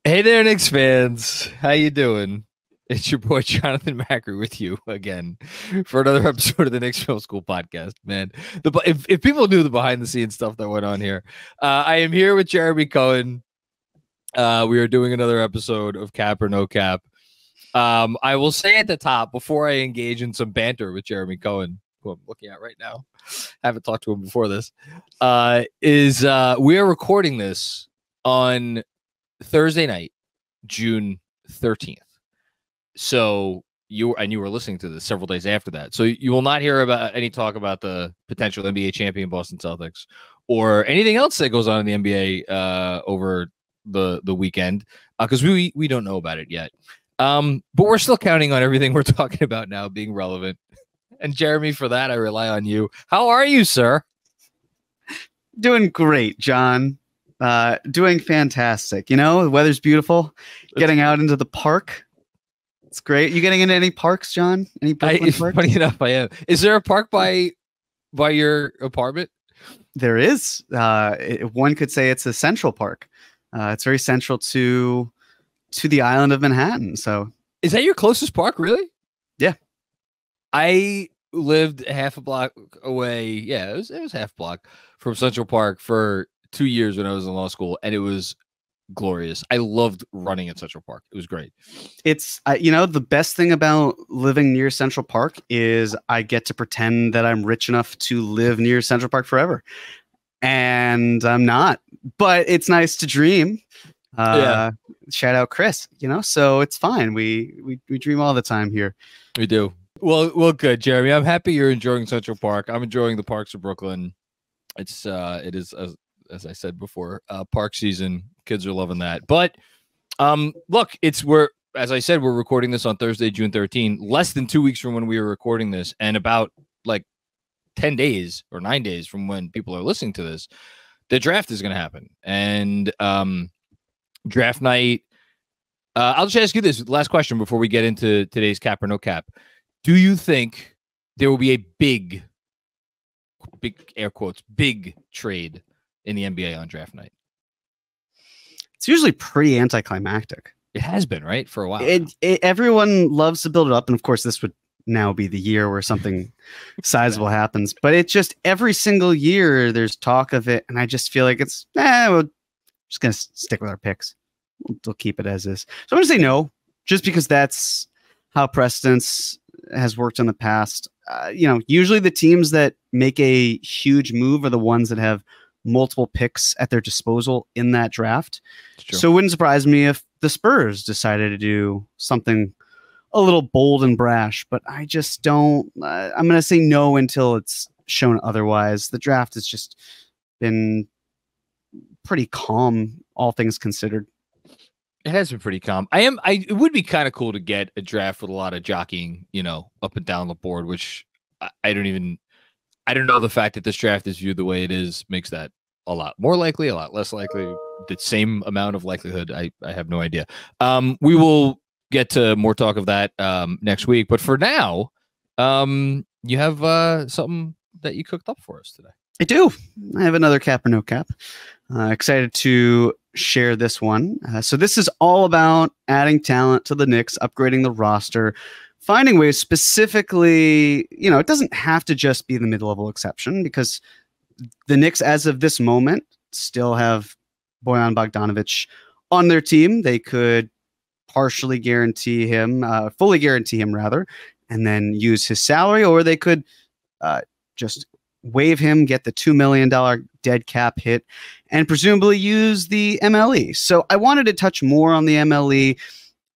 Hey there, Knicks fans. How you doing? It's your boy Jonathan Macri with you again for another episode of the Knicks Film School Podcast. Man, if people knew the behind the scenes stuff that went on here, I am here with Jeremy Cohen. We are doing another episode of Cap or No Cap. I will say at the top before I engage in some banter with Jeremy Cohen, who I'm looking at right now. I haven't talked to him before this. We are recording this on Thursday night, June 13th. So you were listening to this several days after that. So you will not hear about any talk about the potential NBA champion Boston Celtics or anything else that goes on in the NBA over the weekend because we don't know about it yet. But we're still counting on everything we're talking about now being relevant. And Jeremy, for that, I rely on you. How are you, sir? Doing great, John. Doing fantastic. You know, the weather's beautiful. Getting out into the park. It's great. You getting into any parks, John? Any Brooklyn parks? Funny enough, I am. Is there a park by your apartment? There is. One could say it's a central park. It's very central to the island of Manhattan. So, is that your closest park, really? Yeah. I lived half a block away. Yeah, it was half a block from Central Park for 2 years when I was in law school, and it was glorious. I loved running at Central Park. It was great. It's the best thing about living near Central Park is I get to pretend that I'm rich enough to live near Central Park forever, and I'm not. But it's nice to dream. Yeah. Shout out Chris. So it's fine. We dream all the time here. We do. Well, good, Jeremy. I'm happy you're enjoying Central Park. I'm enjoying the parks of Brooklyn. It is as I said before, park season. Kids are loving that. But look, as I said, we're recording this on Thursday, June 13, less than 2 weeks from when we were recording this, and about like 10 days or 9 days from when people are listening to this, the draft is going to happen. And draft night, I'll just ask you this last question before we get into today's cap or no cap. Do you think there will be a big air quotes, big trade in the NBA on draft night? It's usually pretty anticlimactic. It has been, right? For a while. Everyone loves to build it up. And of course, this would now be the year where something sizable happens. But it's just every single year there's talk of it. And I just feel like we're just going to stick with our picks. We'll keep it as is. So I'm going to say no, just because that's how precedence has worked in the past. Usually the teams that make a huge move are the ones that have multiple picks at their disposal in that draft. So it wouldn't surprise me if the Spurs decided to do something a little bold and brash, but I just don't. I'm going to say no until it's shown otherwise. The draft has just been pretty calm, all things considered. It has been pretty calm. It would be kind of cool to get a draft with a lot of jockeying, up and down the board, which I don't know. The fact that this draft is viewed the way it is makes that a lot more likely, a lot less likely, the same amount of likelihood. I have no idea. We will get to more talk of that next week. But for now, you have something that you cooked up for us today. I do. I have another cap or no cap. Excited to share this one. So this is all about adding talent to the Knicks, upgrading the roster, finding ways specifically, it doesn't have to just be the mid-level exception because the Knicks, as of this moment, still have Bojan Bogdanovic on their team. They could fully guarantee him rather, and then use his salary, or they could just waive him, get the $2 million dead cap hit, and presumably use the MLE. So I wanted to touch more on the MLE.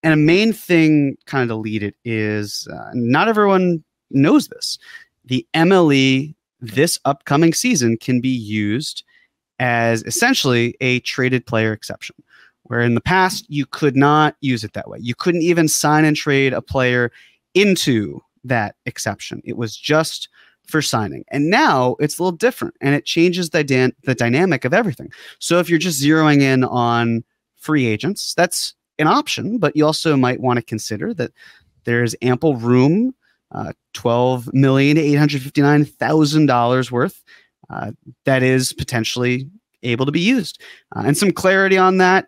And a main thing kind of to lead it is not everyone knows this. The MLE this upcoming season can be used as essentially a traded player exception, where in the past you could not use it that way. You couldn't even sign and trade a player into that exception. It was just for signing. And now it's a little different, and it changes the dynamic of everything. So if you're just zeroing in on free agents, that's an option, but you also might want to consider that there's ample room, $12,859,000 worth, that is potentially able to be used. And some clarity on that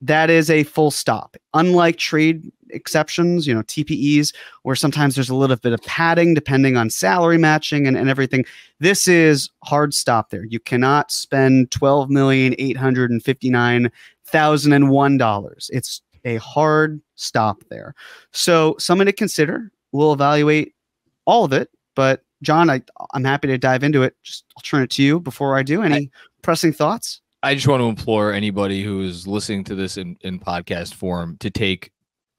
that is a full stop. Unlike trade exceptions, TPEs, where sometimes there's a little bit of padding depending on salary matching and everything. This is hard stop there. You cannot spend $12,859,001. It's a hard stop there. So something to consider. We'll evaluate all of it, but John, I'm happy to dive into it. I'll turn it to you before I do. Any pressing thoughts? I just want to implore anybody who is listening to this in podcast form to take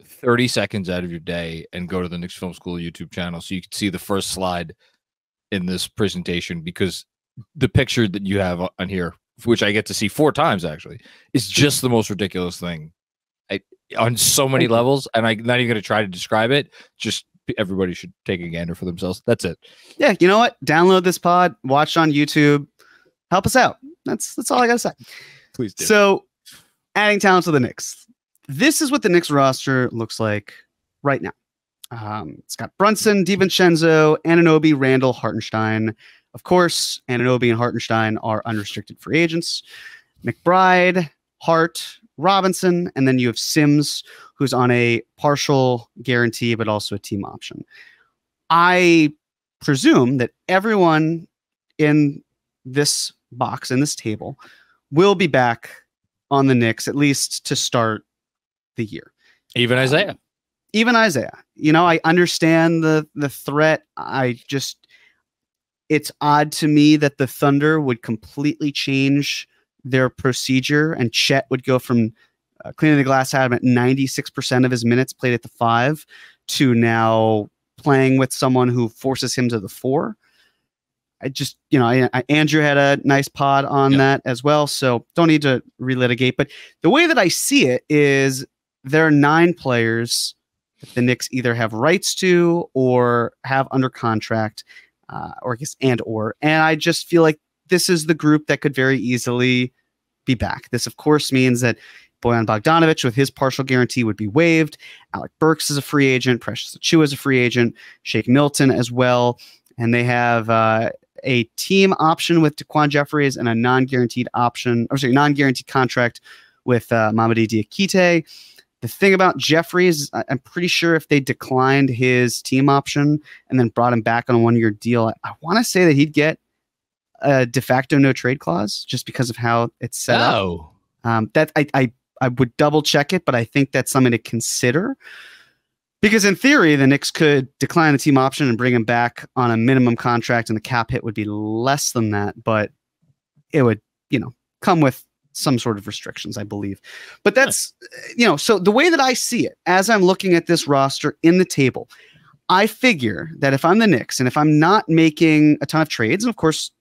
30 seconds out of your day and go to the Knicks Film School YouTube channel so you can see the first slide in this presentation, because the picture that you have on here, which I get to see 4 times actually, is just the most ridiculous thing on so many levels. And I'm not even going to try to describe it. Just everybody should take a gander for themselves. That's it. Yeah. You know what? Download this pod, watch on YouTube, help us out. That's all I got to say. Please do. So adding talent to the Knicks. This is what the Knicks roster looks like right now. It's got Brunson, DiVincenzo, Anunoby, Randall, Hartenstein. Of course, Anunoby and Hartenstein are unrestricted free agents. McBride, Hart, Robinson, and then you have Sims, who's on a partial guarantee, but also a team option. I presume that everyone in this box, in this table, will be back on the Knicks, at least to start the year. Even Isaiah. I understand the threat. It's odd to me that the Thunder would completely change their procedure, and Chet would go from cleaning the glass out at 96% of his minutes played at the 5 to now playing with someone who forces him to the 4. Andrew had a nice pod on that as well, so don't need to relitigate. But the way that I see it is there are 9 players that the Knicks either have rights to or have under contract, and I just feel like this is the group that could very easily be back. This, of course, means that Bojan Bogdanovic, with his partial guarantee, would be waived. Alec Burks is a free agent. Precious Achiuwa is a free agent. Shake Milton as well. And they have a team option with Daquan Jeffries and a non-guaranteed contract with Mamadi Diakite. The thing about Jeffries, I'm pretty sure if they declined his team option and then brought him back on a 1-year deal, I want to say that he'd get a de facto no trade clause just because of how it's set up. That I would double check it, but I think that's something to consider, because in theory, the Knicks could decline the team option and bring him back on a minimum contract, and the cap hit would be less than that, but it would, come with some sort of restrictions, I believe. But that's, so the way that I see it, as I'm looking at this roster in the table, I figure that if I'm the Knicks and if I'm not making a ton of trades, and of course,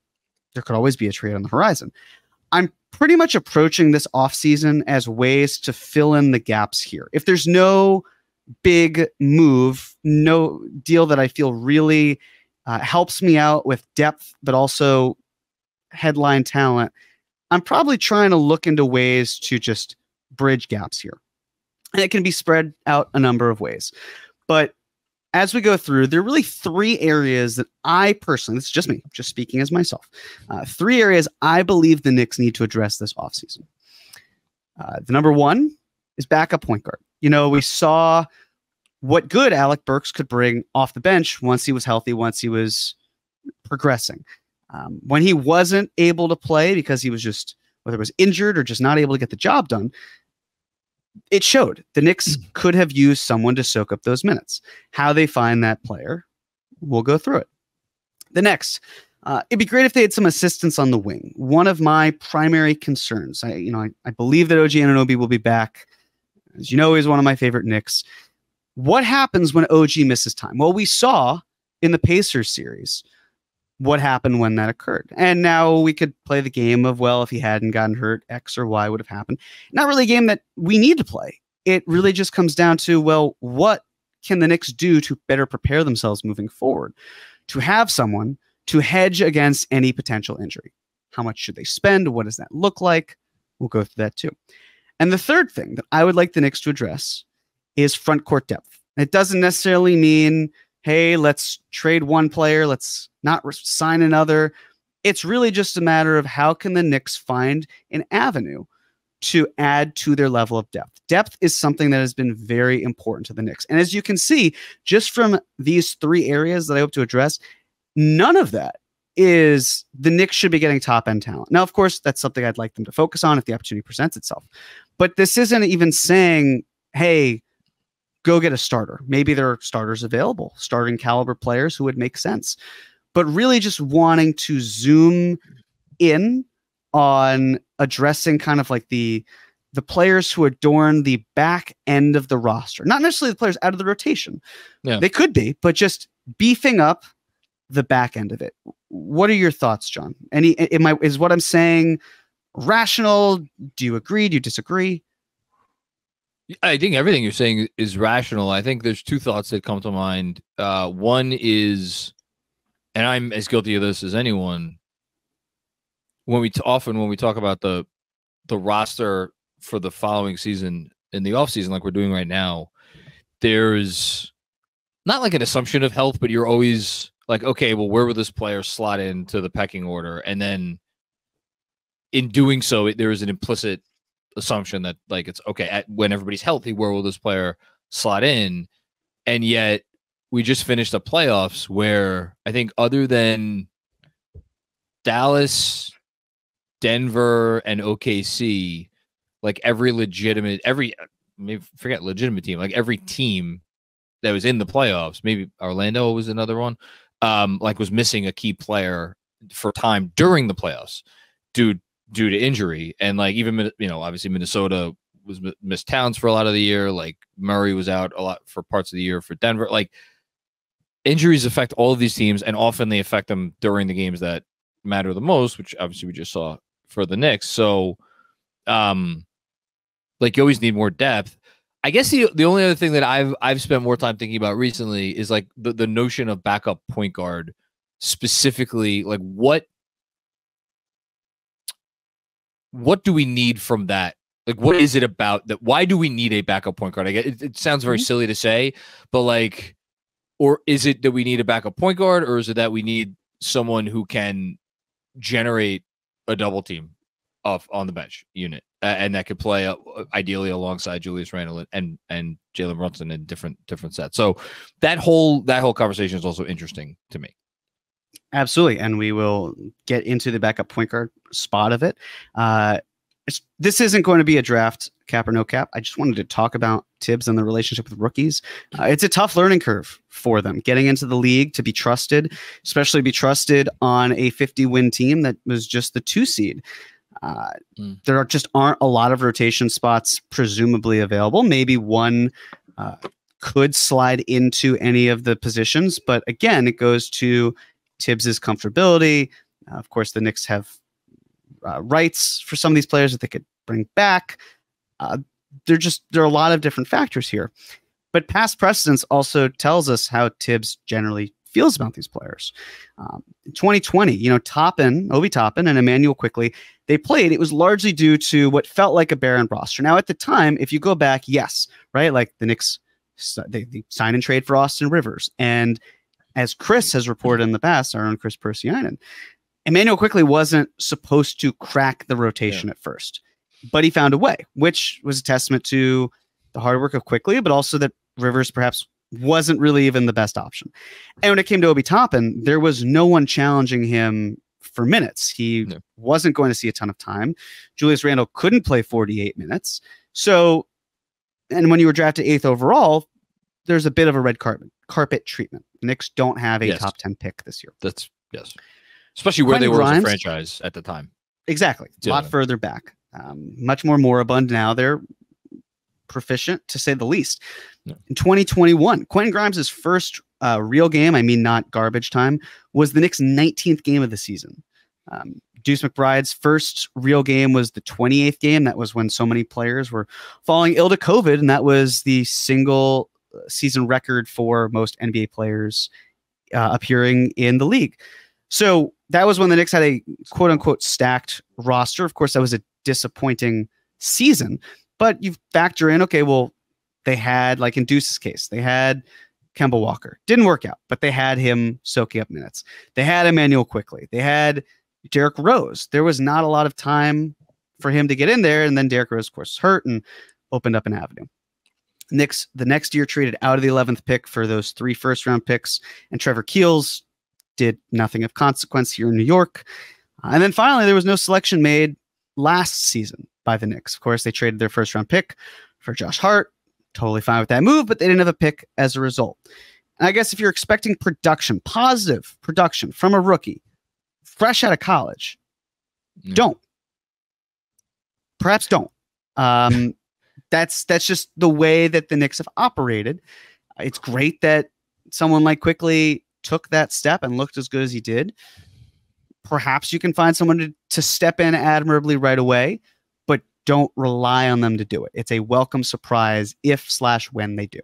there could always be a trade on the horizon, I'm pretty much approaching this offseason as ways to fill in the gaps here. If there's no big move, no deal that I feel really helps me out with depth, but also headline talent, I'm probably trying to look into ways to just bridge gaps here. And it can be spread out a number of ways. But as we go through, there are really 3 areas that I personally, this is just me, just speaking as myself, 3 areas I believe the Knicks need to address this offseason. The number 1 is backup point guard. We saw what good Alec Burks could bring off the bench once he was healthy, once he was progressing. When he wasn't able to play because he was just, whether it was injured or just not able to get the job done, it showed. The Knicks could have used someone to soak up those minutes. How they find that player, we'll go through it. The next, it'd be great if they had some assistance on the wing. One of my primary concerns, I believe that OG Anunoby will be back. As you know, he's one of my favorite Knicks. What happens when OG misses time? Well, we saw in the Pacers series what happened when that occurred. And now we could play the game of, well, if he hadn't gotten hurt, X or Y would have happened. Not really a game that we need to play. It really just comes down to, well, what can the Knicks do to better prepare themselves moving forward? To have someone to hedge against any potential injury. How much should they spend? What does that look like? We'll go through that too. And the third thing that I would like the Knicks to address is front court depth. It doesn't necessarily mean, hey, let's trade one player, let's not sign another. It's really just a matter of how can the Knicks find an avenue to add to their level of depth. Depth is something that has been very important to the Knicks. And as you can see, just from these three areas that I hope to address, none of that is the Knicks should be getting top end talent. Now, of course, that's something I'd like them to focus on if the opportunity presents itself. But this isn't even saying, hey, go get a starter. Maybe there are starters available, starting caliber players who would make sense. But really just wanting to zoom in on addressing kind of like the players who adorn the back end of the roster. Not necessarily the players out of the rotation. Yeah. They could be, but just beefing up the back end of it. What are your thoughts, John? Is what I'm saying rational? Do you agree? Do you disagree? I think everything you're saying is rational. I think there's two thoughts that come to mind. One is, and I'm as guilty of this as anyone, when we talk about the roster for the following season in the offseason, like we're doing right now, there's not like an assumption of health, but you're always like, okay, well, where will this player slot into the pecking order? And then in doing so, there is an implicit assumption that like it's okay when everybody's healthy, where will this player slot in? And yet we just finished the playoffs where I think other than Dallas, Denver, and OKC, like every legitimate team, like every team that was in the playoffs, maybe Orlando was another one, like was missing a key player for time during the playoffs due to injury. And like even, obviously Minnesota missed Towns for a lot of the year. Like Murray was out a lot for parts of the year for Denver. Like injuries affect all of these teams, and often they affect them during the games that matter the most, which obviously we just saw for the Knicks. So, like you always need more depth. I guess the only other thing that I've spent more time thinking about recently is like the notion of backup point guard, specifically like what do we need from that? Like, what is it about that? Why do we need a backup point guard? I guess it sounds very silly to say, but like, or is it that we need a backup point guard, or is it that we need someone who can generate a double team on the bench unit and that could play ideally alongside Julius Randle and Jalen Brunson in different sets? So that whole conversation is also interesting to me. Absolutely. And we will get into the backup point guard spot of it. This isn't going to be a draft cap or no cap. I just wanted to talk about Thibs and the relationship with rookies. It's a tough learning curve for them getting into the league to be trusted, especially be trusted on a 50-win team that was just the 2 seed. There aren't a lot of rotation spots presumably available. Maybe one could slide into any of the positions, but again, it goes to Thibs's comfortability. Of course, the Knicks have rights for some of these players that they could bring back. There are a lot of different factors here, but past precedence also tells us how Thibs generally feels about these players. In 2020, Obi Toppin and Emmanuel Quickley, they played. It was largely due to what felt like a barren roster. Now, at the time, if you go back, yes, right, like the Knicks, they sign and trade for Austin Rivers, and as Chris has reported in the past, our own Chris Persianen, Emmanuel Quickley wasn't supposed to crack the rotation at first, but he found a way, which was a testament to the hard work of Quickley, but also that Rivers perhaps wasn't really even the best option. And when it came to Obi Toppin, there was no one challenging him for minutes. He wasn't going to see a ton of time. Julius Randle couldn't play 48 minutes. So, and when you were drafted 8th overall, there's a bit of a red carpet treatment. The Knicks don't have a top 10 pick this year. Yes. Especially where Quentin they were Grimes, as a franchise at the time. Exactly. A lot further back. Much more moribund now. They're proficient, to say the least. In 2021, Quentin Grimes' first real game, I mean not garbage time, was the Knicks' 19th game of the season. Deuce McBride's first real game was the 28th game. That was when so many players were falling ill to COVID, and that was the single season record for most NBA players appearing in the league. So that was when the Knicks had a quote-unquote stacked roster. Of course, that was a disappointing season, but you factor in, okay, well, they had, like in Deuce's case, they had Kemba Walker. Didn't work out, but they had him soaking up minutes. They had Emmanuel Quickley. They had Derrick Rose. There was not a lot of time for him to get in there. And then Derrick Rose, of course, hurt and opened up an avenue. Knicks the next year traded out of the 11th pick for those 3 first-round picks, and Trevor Keels did nothing of consequence here in New York. And then finally, there was no selection made last season by the Knicks. Of course, they traded their first-round pick for Josh Hart. Totally fine with that move, but they didn't have a pick as a result. And I guess if you're expecting production, positive production from a rookie, fresh out of college, don't. Perhaps don't. That's just the way that the Knicks have operated. It's great that someone like Quickley took that step and looked as good as he did. Perhaps you can find someone to step in admirably right away, but don't rely on them to do it. It's a welcome surprise if/when they do.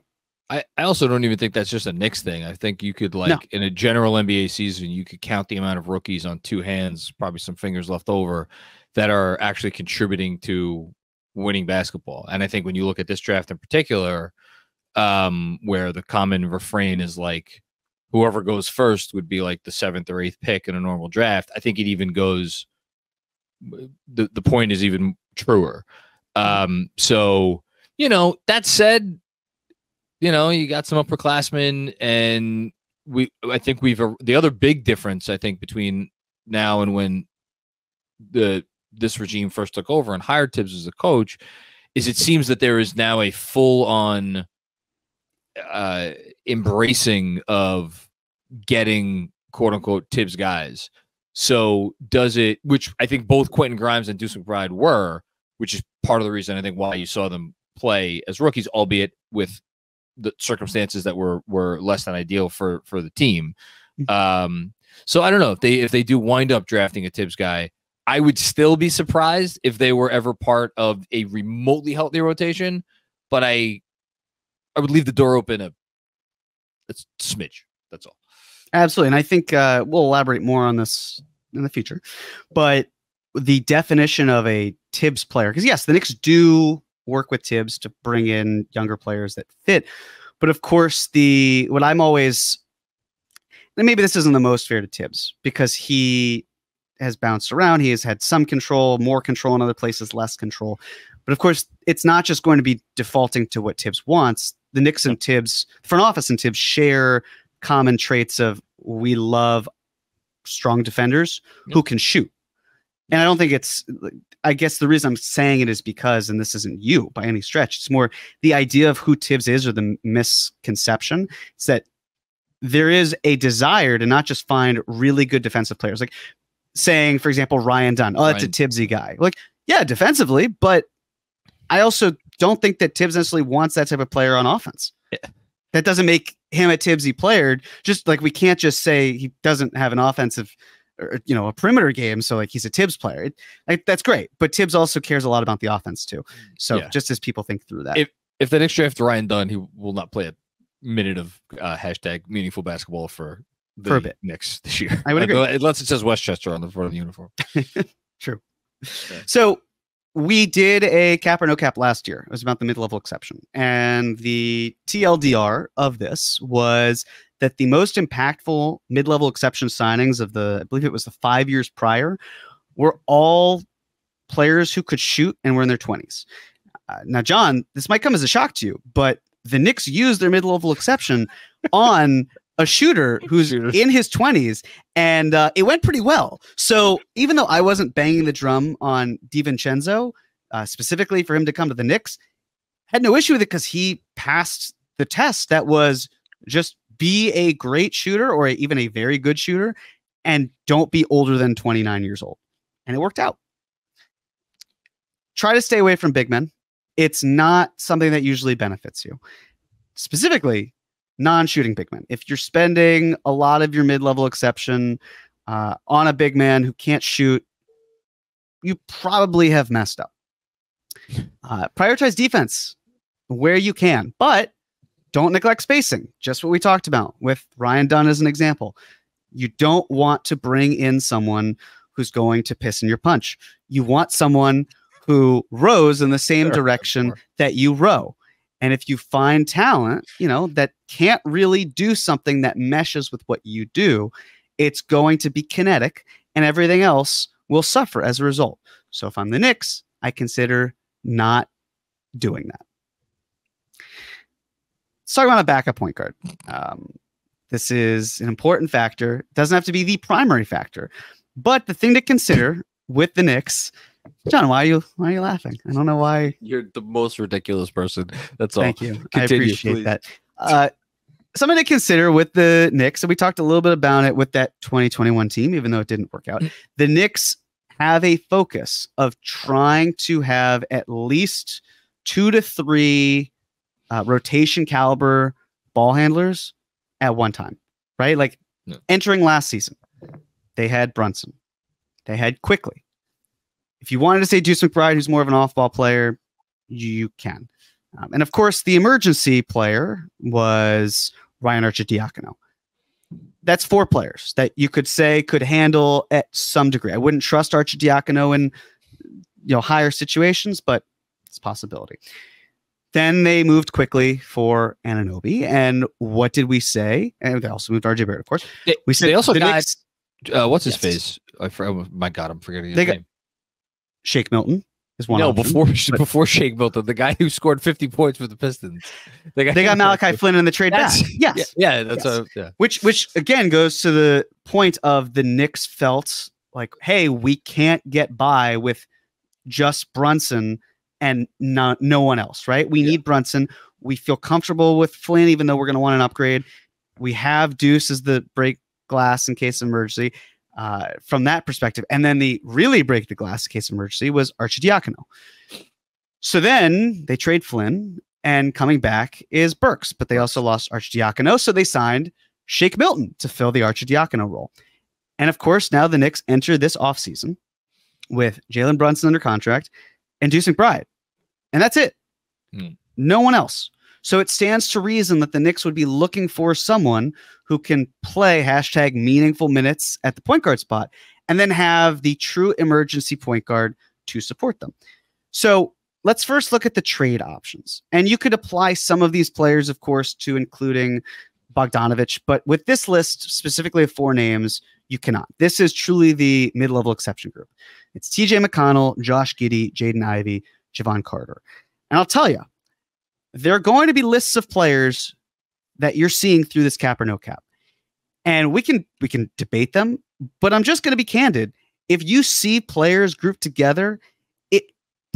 I also don't even think that's just a Knicks thing. I think you could, like, in a general NBA season, you could count the amount of rookies on 2 hands, probably some fingers left over, that are actually contributing to winning basketball. And I think when you look at this draft in particular, where the common refrain is like whoever goes first would be like the 7th or 8th pick in a normal draft, I think it even goes, the point is even truer. So, that said, you got some upperclassmen, and I think the other big difference, I think, between now and when this regime first took over and hired Thibs as a coach, is it seems that there is now a full-on embracing of getting quote-unquote Thibs guys. So does it, which I think both Quentin Grimes and Deuce McBride were, which is part of the reason I think why you saw them play as rookies, albeit with the circumstances that were less than ideal for the team. So I don't know if they do wind up drafting a Thibs guy, I would still be surprised if they were ever part of a remotely healthy rotation, but I would leave the door open a smidge. That's all. Absolutely. And I think we'll elaborate more on this in the future, but the definition of a Thibs player, because yes, the Knicks do work with Thibs to bring in younger players that fit. But of course, what I'm always, and maybe this isn't the most fair to Thibs because he has bounced around. He has had some control, more control in other places, less control. But of course, it's not just going to be defaulting to what Thibs wants. The Knicks and Thibs, front office and Thibs share common traits of we love strong defenders who can shoot. And I don't think I guess the reason I'm saying it is because, and this isn't you by any stretch, it's more the idea of who Thibs is, or the misconception is that there is a desire to not just find really good defensive players. Like saying, for example, Ryan Dunn, that's a Thibsy guy. Like, yeah, defensively, but I also don't think that Thibs necessarily wants that type of player on offense. Yeah. That doesn't make him a Thibsy player. Just like we can't just say he doesn't have an offensive, or, a perimeter game, so like he's a Thibs player. That's great, but Thibs also cares a lot about the offense too. So just as people think through that, if the Knicks draft Ryan Dunn, he will not play a minute of hashtag meaningful basketball for a bit Knicks this year. I would agree, unless it says Westchester on the front of the uniform. True. Okay. So we did a cap or no cap last year. It was about the mid-level exception, and the TLDR of this was that the most impactful mid-level exception signings of I believe it was the 5 years prior, were all players who could shoot and were in their 20s. Now, John, this might come as a shock to you, but the Knicks used their mid-level exception on a shooter who's in his 20s, and it went pretty well. So even though I wasn't banging the drum on DiVincenzo, specifically for him to come to the Knicks, had no issue with it because he passed the test that was just be a great shooter or even a very good shooter and don't be older than 29 years old. And it worked out. Try to stay away from big men. It's not something that usually benefits you. Specifically, non-shooting big men. If you're spending a lot of your mid-level exception on a big man who can't shoot, you probably have messed up. Prioritize defense where you can, but don't neglect spacing. Just what we talked about with Ryan Dunn as an example. You don't want to bring in someone who's going to piss in your punch. You want someone who rows in the same direction that you row. And if you find talent, that can't really do something that meshes with what you do, it's going to be kinetic and everything else will suffer as a result. So if I'm the Knicks, I consider not doing that. Let's talk about a backup point guard. This is an important factor. It doesn't have to be the primary factor, but the thing to consider with the Knicks. John, why are you laughing? I don't know why. You're the most ridiculous person. That's all. Thank you. Continue, I appreciate please. that. Something to consider with the Knicks, and we talked a little bit about it with that 2021 team, even though it didn't work out. The Knicks have a focus of trying to have at least 2 to 3 rotation caliber ball handlers at one time, right? Like entering last season, they had Brunson, they had Quickly. If you wanted to say Deuce McBride, who's more of an off-ball player, you can. And of course, the emergency player was Ryan Arcidiacono. That's 4 players that you could say could handle at some degree. I wouldn't trust Arcidiacono in higher situations, but it's a possibility. Then they moved quickly for Anunoby. And what did we say? And they also moved RJ Barrett, of course. We said they also got Knicks, what's his face? Oh my God, I'm forgetting his name. Shake Milton is one. No, option, before Shake Milton, the guy who scored 50 points for the Pistons. They got Malachi Flynn in the trade back. Yes, yeah, that's yes. Which again goes to the point of the Knicks felt like, hey, we can't get by with just Brunson and no one else, right? We need Brunson. We feel comfortable with Flynn, even though we're going to want an upgrade. We have Deuce as the break glass in case of emergency. From that perspective. And then the really break the glass in case of emergency was Arcidiacono. So then they trade Flynn, and coming back is Burks, but they also lost Arcidiacono, so they signed Shake Milton to fill the Arcidiacono role. And of course, now the Knicks enter this offseason with Jalen Brunson under contract and Deuce McBride. And that's it. No one else. So it stands to reason that the Knicks would be looking for someone who can play #meaningful minutes at the point guard spot and then have the true emergency point guard to support them. So let's first look at the trade options. And you could apply some of these players, of course, to including Bogdanovich. But with this list specifically of 4 names, you cannot. This is truly the mid-level exception group. It's TJ McConnell, Josh Giddey, Jaden Ivey, Javon Carter. And I'll tell you, there are going to be lists of players that you're seeing through this cap or no cap. And we can debate them, but I'm just going to be candid. If you see players grouped together, it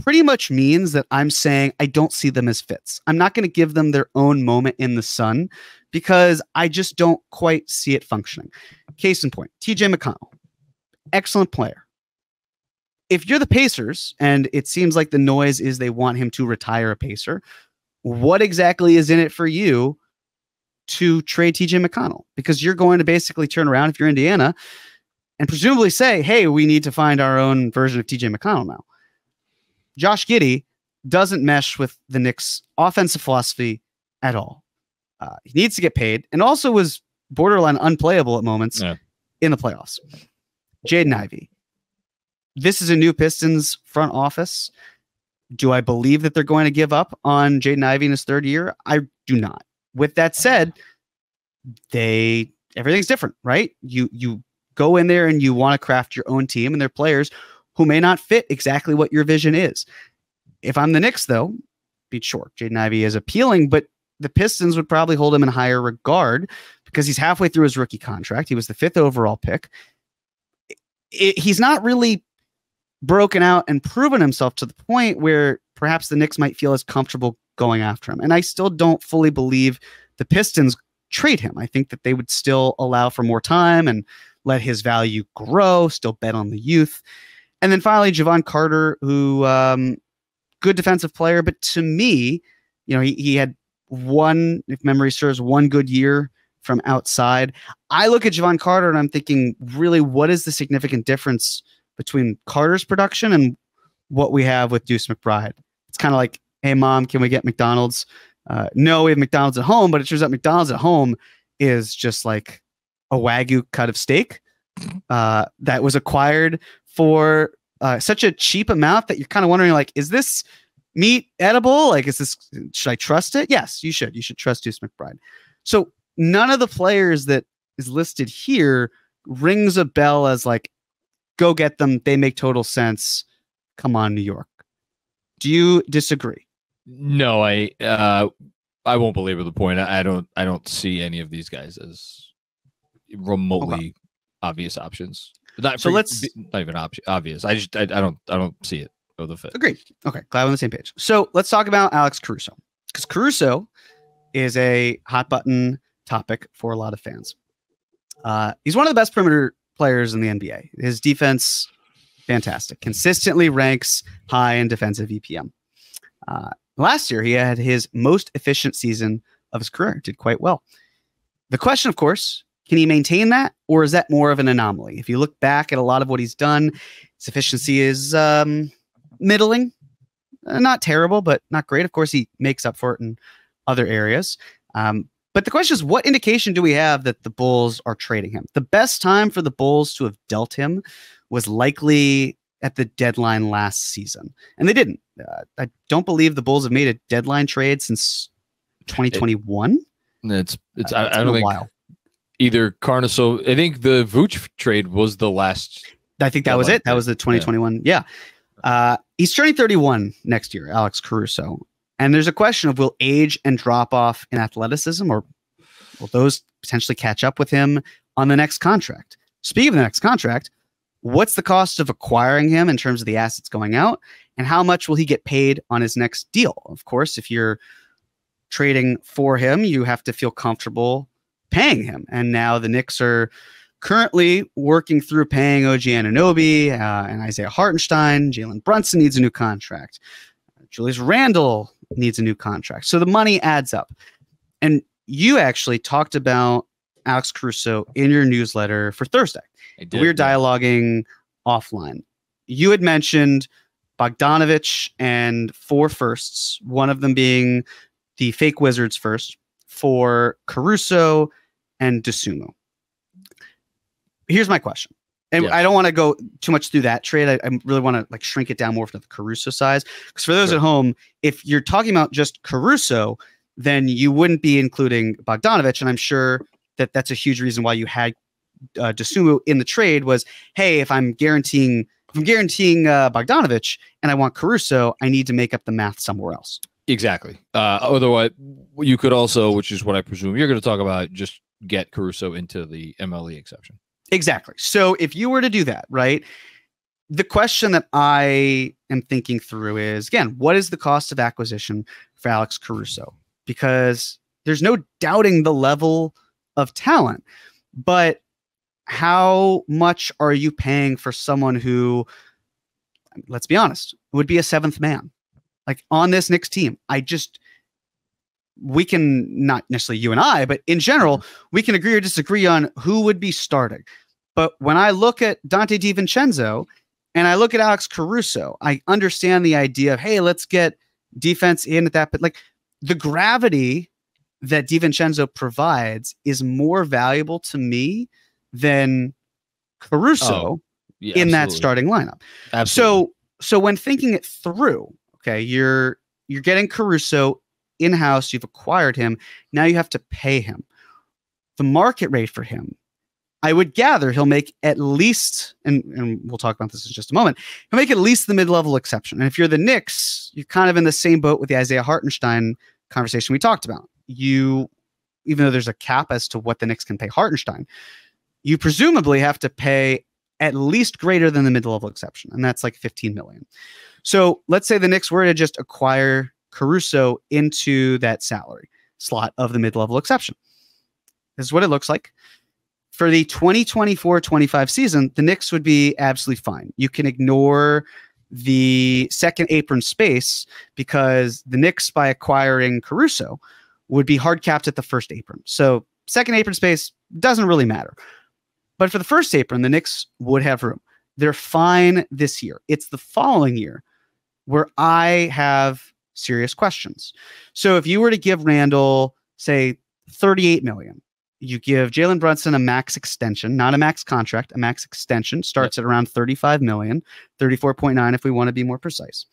pretty much means that I'm saying I don't see them as fits. I'm not going to give them their own moment in the sun because I just don't quite see it functioning. Case in point, TJ McConnell, excellent player. If you're the Pacers, and it seems like the noise is they want him to retire a Pacer, what exactly is in it for you to trade TJ McConnell? Because you're going to basically turn around if you're Indiana and presumably say, hey, we need to find our own version of TJ McConnell now. Josh Giddey doesn't mesh with the Knicks' offensive philosophy at all. He needs to get paid and also was borderline unplayable at moments in the playoffs. Jaden Ivey. This is a new Pistons front office. Do I believe that they're going to give up on Jaden Ivey in his 3rd year? I do not. With that said, everything's different, right? You go in there and you want to craft your own team, and they're players who may not fit exactly what your vision is. If I'm the Knicks, though, be sure Jaden Ivey is appealing, but the Pistons would probably hold him in higher regard because he's halfway through his rookie contract. He was the 5th overall pick. He's not really broken out and proven himself to the point where perhaps the Knicks might feel as comfortable going after him. And I still don't fully believe the Pistons trade him. I think that they would still allow for more time and let his value grow, still bet on the youth. And then finally, Javon Carter, who good defensive player, but to me, he had one, if memory serves, one good year from outside. I look at Javon Carter and I'm thinking, really, what is the significant difference between Carter's production and what we have with Deuce McBride? It's kind of like, hey, Mom, can we get McDonald's? No, we have McDonald's at home, but it turns out McDonald's at home is just like a Wagyu cut of steak that was acquired for such a cheap amount that you're kind of wondering, like, is this meat edible? Like, should I trust it? Yes, you should. You should trust Deuce McBride. So none of the players that is listed here rings a bell as like, go get them. They make total sense. Come on, New York. Do you disagree? No, I won't belabor the point. I don't see any of these guys as remotely obvious options. Not even obvious. I don't see it. The fit. Agreed. Okay, glad we're on the same page. So let's talk about Alex Caruso, because Caruso is a hot button topic for a lot of fans. He's one of the best perimeter players in the NBA. His defense, fantastic. Consistently ranks high in defensive EPM. Last year, he had his most efficient season of his career. Did quite well. The question, of course, can he maintain that, or is that more of an anomaly? If you look back at a lot of what he's done, his efficiency is middling. Not terrible, but not great. Of course, he makes up for it in other areas. But the question is, what indication do we have that the Bulls are trading him? The best time for the Bulls to have dealt him was likely at the deadline last season, and they didn't. I don't believe the Bulls have made a deadline trade since 2021. I don't think either Carnoso. I think the Vooch trade was the last. I think that was it. That was the 2021. Yeah. He's turning 31 next year, Alex Caruso. And there's a question of, will age and drop off in athleticism, or will those potentially catch up with him on the next contract? Speaking of the next contract, what's the cost of acquiring him in terms of the assets going out, and how much will he get paid on his next deal? Of course, if you're trading for him, you have to feel comfortable paying him. And now the Knicks are currently working through paying OG Anunoby and Isaiah Hartenstein. Jalen Brunson needs a new contract. Julius Randle needs a new contract. So the money adds up. And you actually talked about Alex Caruso in your newsletter for Thursday. We were dialoguing offline. You had mentioned Bogdanovich and 4 firsts, one of them being the fake Wizards first for Caruso and Dosunmu. Here's my question. And I don't want to go too much through that trade. I really want to shrink it down more for the Caruso size. Because for those at home, if you're talking about just Caruso, then you wouldn't be including Bogdanovich. And I'm sure that that's a huge reason why you had Dosunmu in the trade was, hey, if I'm guaranteeing Bogdanovich and I want Caruso, I need to make up the math somewhere else. Exactly. Otherwise, you could also, which is what I presume you're going to talk about, just get Caruso into the MLE exception. Exactly. So if you were to do that, right, the question that I am thinking through is, again, what is the cost of acquisition for Alex Caruso? Because there's no doubting the level of talent, but how much are you paying for someone who, let's be honest, would be a 7th man? On this Knicks team, we can, not necessarily you and I, but in general, we can agree or disagree on who would be starting. But when I look at Dante DiVincenzo and I look at Alex Caruso, I understand the idea of, hey, let's get defense in at that. But the gravity that DiVincenzo provides is more valuable to me than Caruso in that starting lineup. Absolutely. So when thinking it through, okay, you're getting Caruso in-house, you've acquired him, now you have to pay him. The market rate for him, I would gather he'll make at least, and we'll talk about this in just a moment, he'll make at least the mid-level exception. And if you're the Knicks, you're kind of in the same boat with the Isaiah Hartenstein conversation we talked about. Even though there's a cap as to what the Knicks can pay Hartenstein, you presumably have to pay at least greater than the mid-level exception, and that's $15 million. So let's say the Knicks were to just acquire Caruso into that salary slot of the mid-level exception. This is what it looks like. For the 2024-25 season, the Knicks would be absolutely fine. You can ignore the second apron space because the Knicks, by acquiring Caruso, would be hard capped at the first apron. So second apron space doesn't really matter. But for the first apron, the Knicks would have room. They're fine this year. It's the following year where I have serious questions. So if you were to give Randle, say, $38 million, you give Jalen Brunson a max extension, not a max contract, a max extension, starts at around $35 million, 34.9 if we want to be more precise.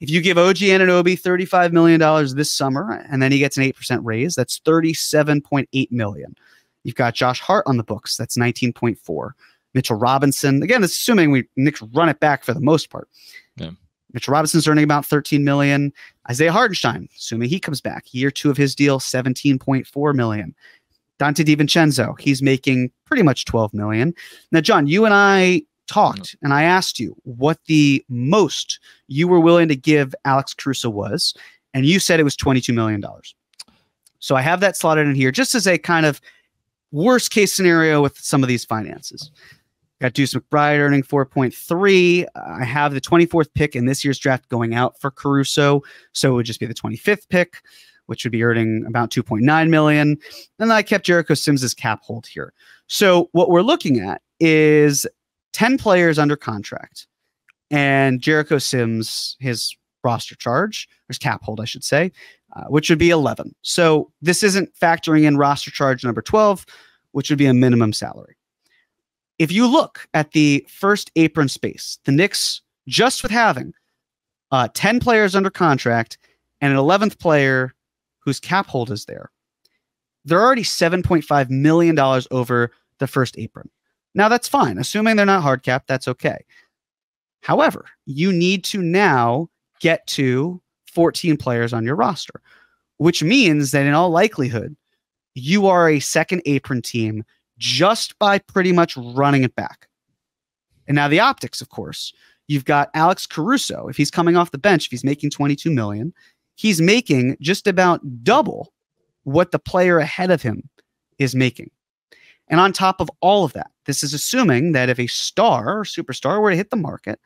If you give OG Anunoby $35 million this summer, and then he gets an 8% raise, that's $37.8 million. You've got Josh Hart on the books, that's 19.4. Mitchell Robinson, again, assuming we Knicks run it back for the most part. Yeah. Mitchell Robinson's earning about $13 million. Isaiah Hartenstein, assuming he comes back, year 2 of his deal, $17.4 million. Dante DiVincenzo, he's making pretty much $12 million. Now, John, you and I talked, and I asked you what the most you were willing to give Alex Caruso was, and you said it was $22 million. So I have that slotted in here just as a kind of worst case scenario with some of these finances. Got Deuce McBride earning 4.3. I have the 24th pick in this year's draft going out for Caruso, so it would just be the 25th pick, which would be earning about $2.9 million. And then I kept Jericho Sims' cap hold here. So what we're looking at is 10 players under contract, and Jericho Sims, his roster charge, or his cap hold, I should say, which would be 11. So this isn't factoring in roster charge number 12, which would be a minimum salary. If you look at the first apron space, the Knicks, just with having 10 players under contract and an 11th player whose cap hold is there, they're already $7.5 million over the first apron. Now, that's fine. Assuming they're not hard capped, that's okay. However, you need to now get to 14 players on your roster, which means that in all likelihood, you are a second apron team just by pretty much running it back. And now the optics, of course, you've got Alex Caruso. If he's coming off the bench, if he's making $22 million, he's making just about double what the player ahead of him is making. And on top of all of that, this is assuming that if a star or superstar were to hit the market,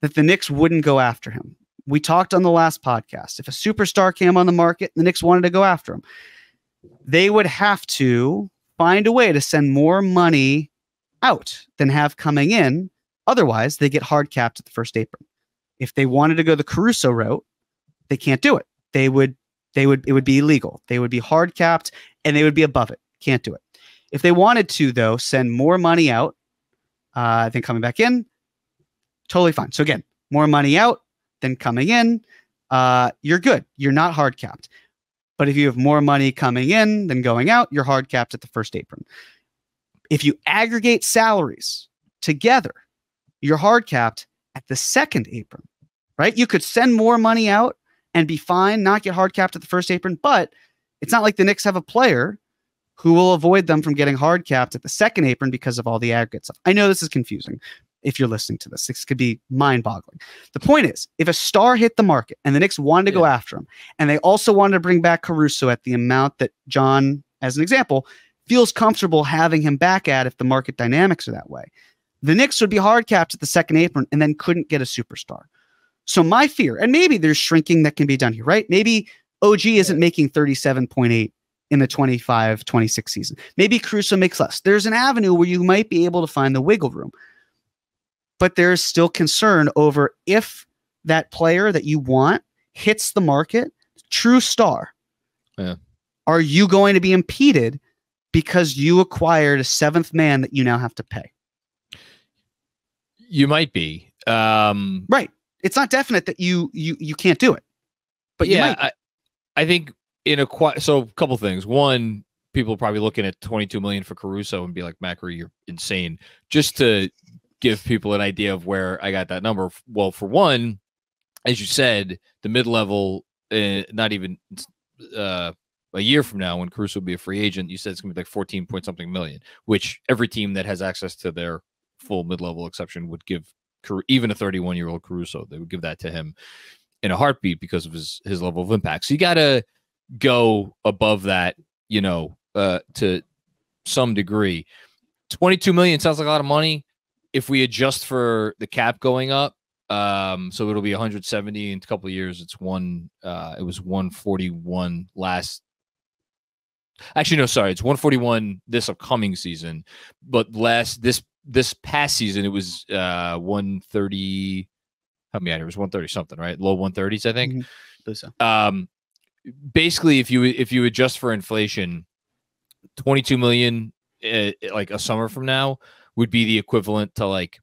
that the Knicks wouldn't go after him. We talked on the last podcast. If a superstar came on the market and the Knicks wanted to go after him, they would have to find a way to send more money out than have coming in. Otherwise, they get hard capped at the first apron. If they wanted to go the Caruso route, they can't do it. It would be illegal. They would be hard capped and they would be above it. Can't do it. If they wanted to, though, send more money out than coming back in, totally fine. So again, more money out than coming in, you're good. You're not hard capped. But if you have more money coming in than going out, you're hard capped at the first apron. If you aggregate salaries together, you're hard capped at the second apron, right? You could send more money out and be fine, not get hard capped at the first apron, but it's not like the Knicks have a player who will avoid them from getting hard capped at the second apron because of all the aggregate stuff. I know this is confusing if you're listening to this. This could be mind-boggling. The point is, if a star hit the market and the Knicks wanted to go after him, and they also wanted to bring back Caruso at the amount that John, as an example, feels comfortable having him back at if the market dynamics are that way, the Knicks would be hard capped at the second apron and then couldn't get a superstar. So my fear, and maybe there's shrinking that can be done here, right? Maybe OG isn't making 37.8 in the 25-26 season. Maybe Caruso makes less. There's an avenue where you might be able to find the wiggle room. But there's still concern over if that player that you want hits the market, true star. Yeah. Are you going to be impeded because you acquired a seventh man that you now have to pay? You might be. Right. It's not definite that you can't do it. But yeah, I think so a couple things. One, people are probably looking at $22 million for Caruso and be like, Macri, you're insane. Just to give people an idea of where I got that number. Well, for one, as you said, the mid-level, not even a year from now when Caruso will be a free agent, you said it's going to be like 14 point something million, which every team that has access to their full mid-level exception would give even a 31-year-old Caruso. They would give that to him in a heartbeat because of his level of impact. So you got to go above that, to some degree. 22 million sounds like a lot of money. If we adjust for the cap going up, so it'll be 170 in a couple of years. It was 141 last. Actually, no, sorry, it's 141 this upcoming season, but this past season it was 130. Help me out here. It was 130 something, right? Low 130s, I think. Mm-hmm. Basically, if you adjust for inflation, 22 million like a summer from now would be the equivalent to like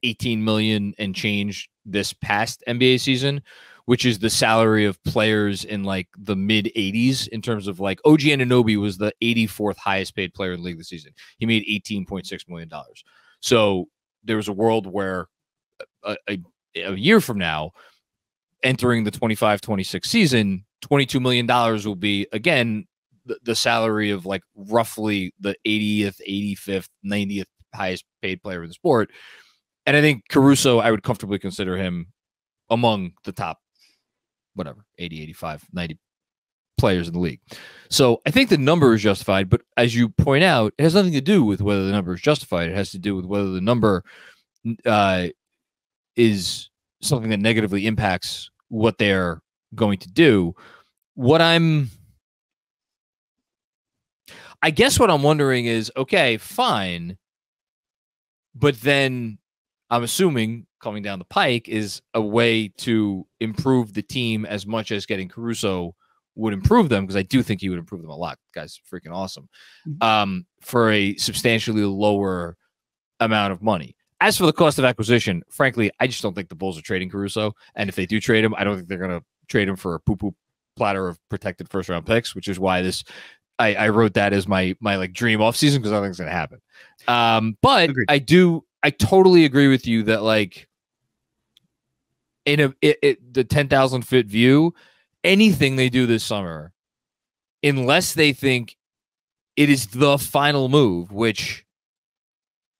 18 million and change this past NBA season, which is the salary of players in like the mid 80s in terms of like OG Anunoby was the 84th highest paid player in the league this season. He made $18.6 million. So there was a world where a year from now, entering the 25-26 season, $22 million will be, again, the salary of like roughly the 80th, 85th, 90th highest paid player in the sport. And I think Caruso, I would comfortably consider him among the top, whatever, 80, 85, 90 players in the league. So I think the number is justified, but as you point out, it has nothing to do with whether the number is justified. It has to do with whether the number is something that negatively impacts what they're going to do. I guess what I'm wondering is, okay, fine, but then I'm assuming coming down the pike is a way to improve the team as much as getting Caruso would improve them, because I do think he would improve them a lot. The guy's freaking awesome. For a substantially lower amount of money. As for the cost of acquisition, frankly, I just don't think the Bulls are trading Caruso. And if they do trade him, I don't think they're going to trade him for a poo-poo platter of protected first-round picks, which is why I wrote that as my like dream offseason, because I don't think it's going to happen. But agreed. I totally agree with you that like in the 10,000 foot view, anything they do this summer, unless they think it is the final move, which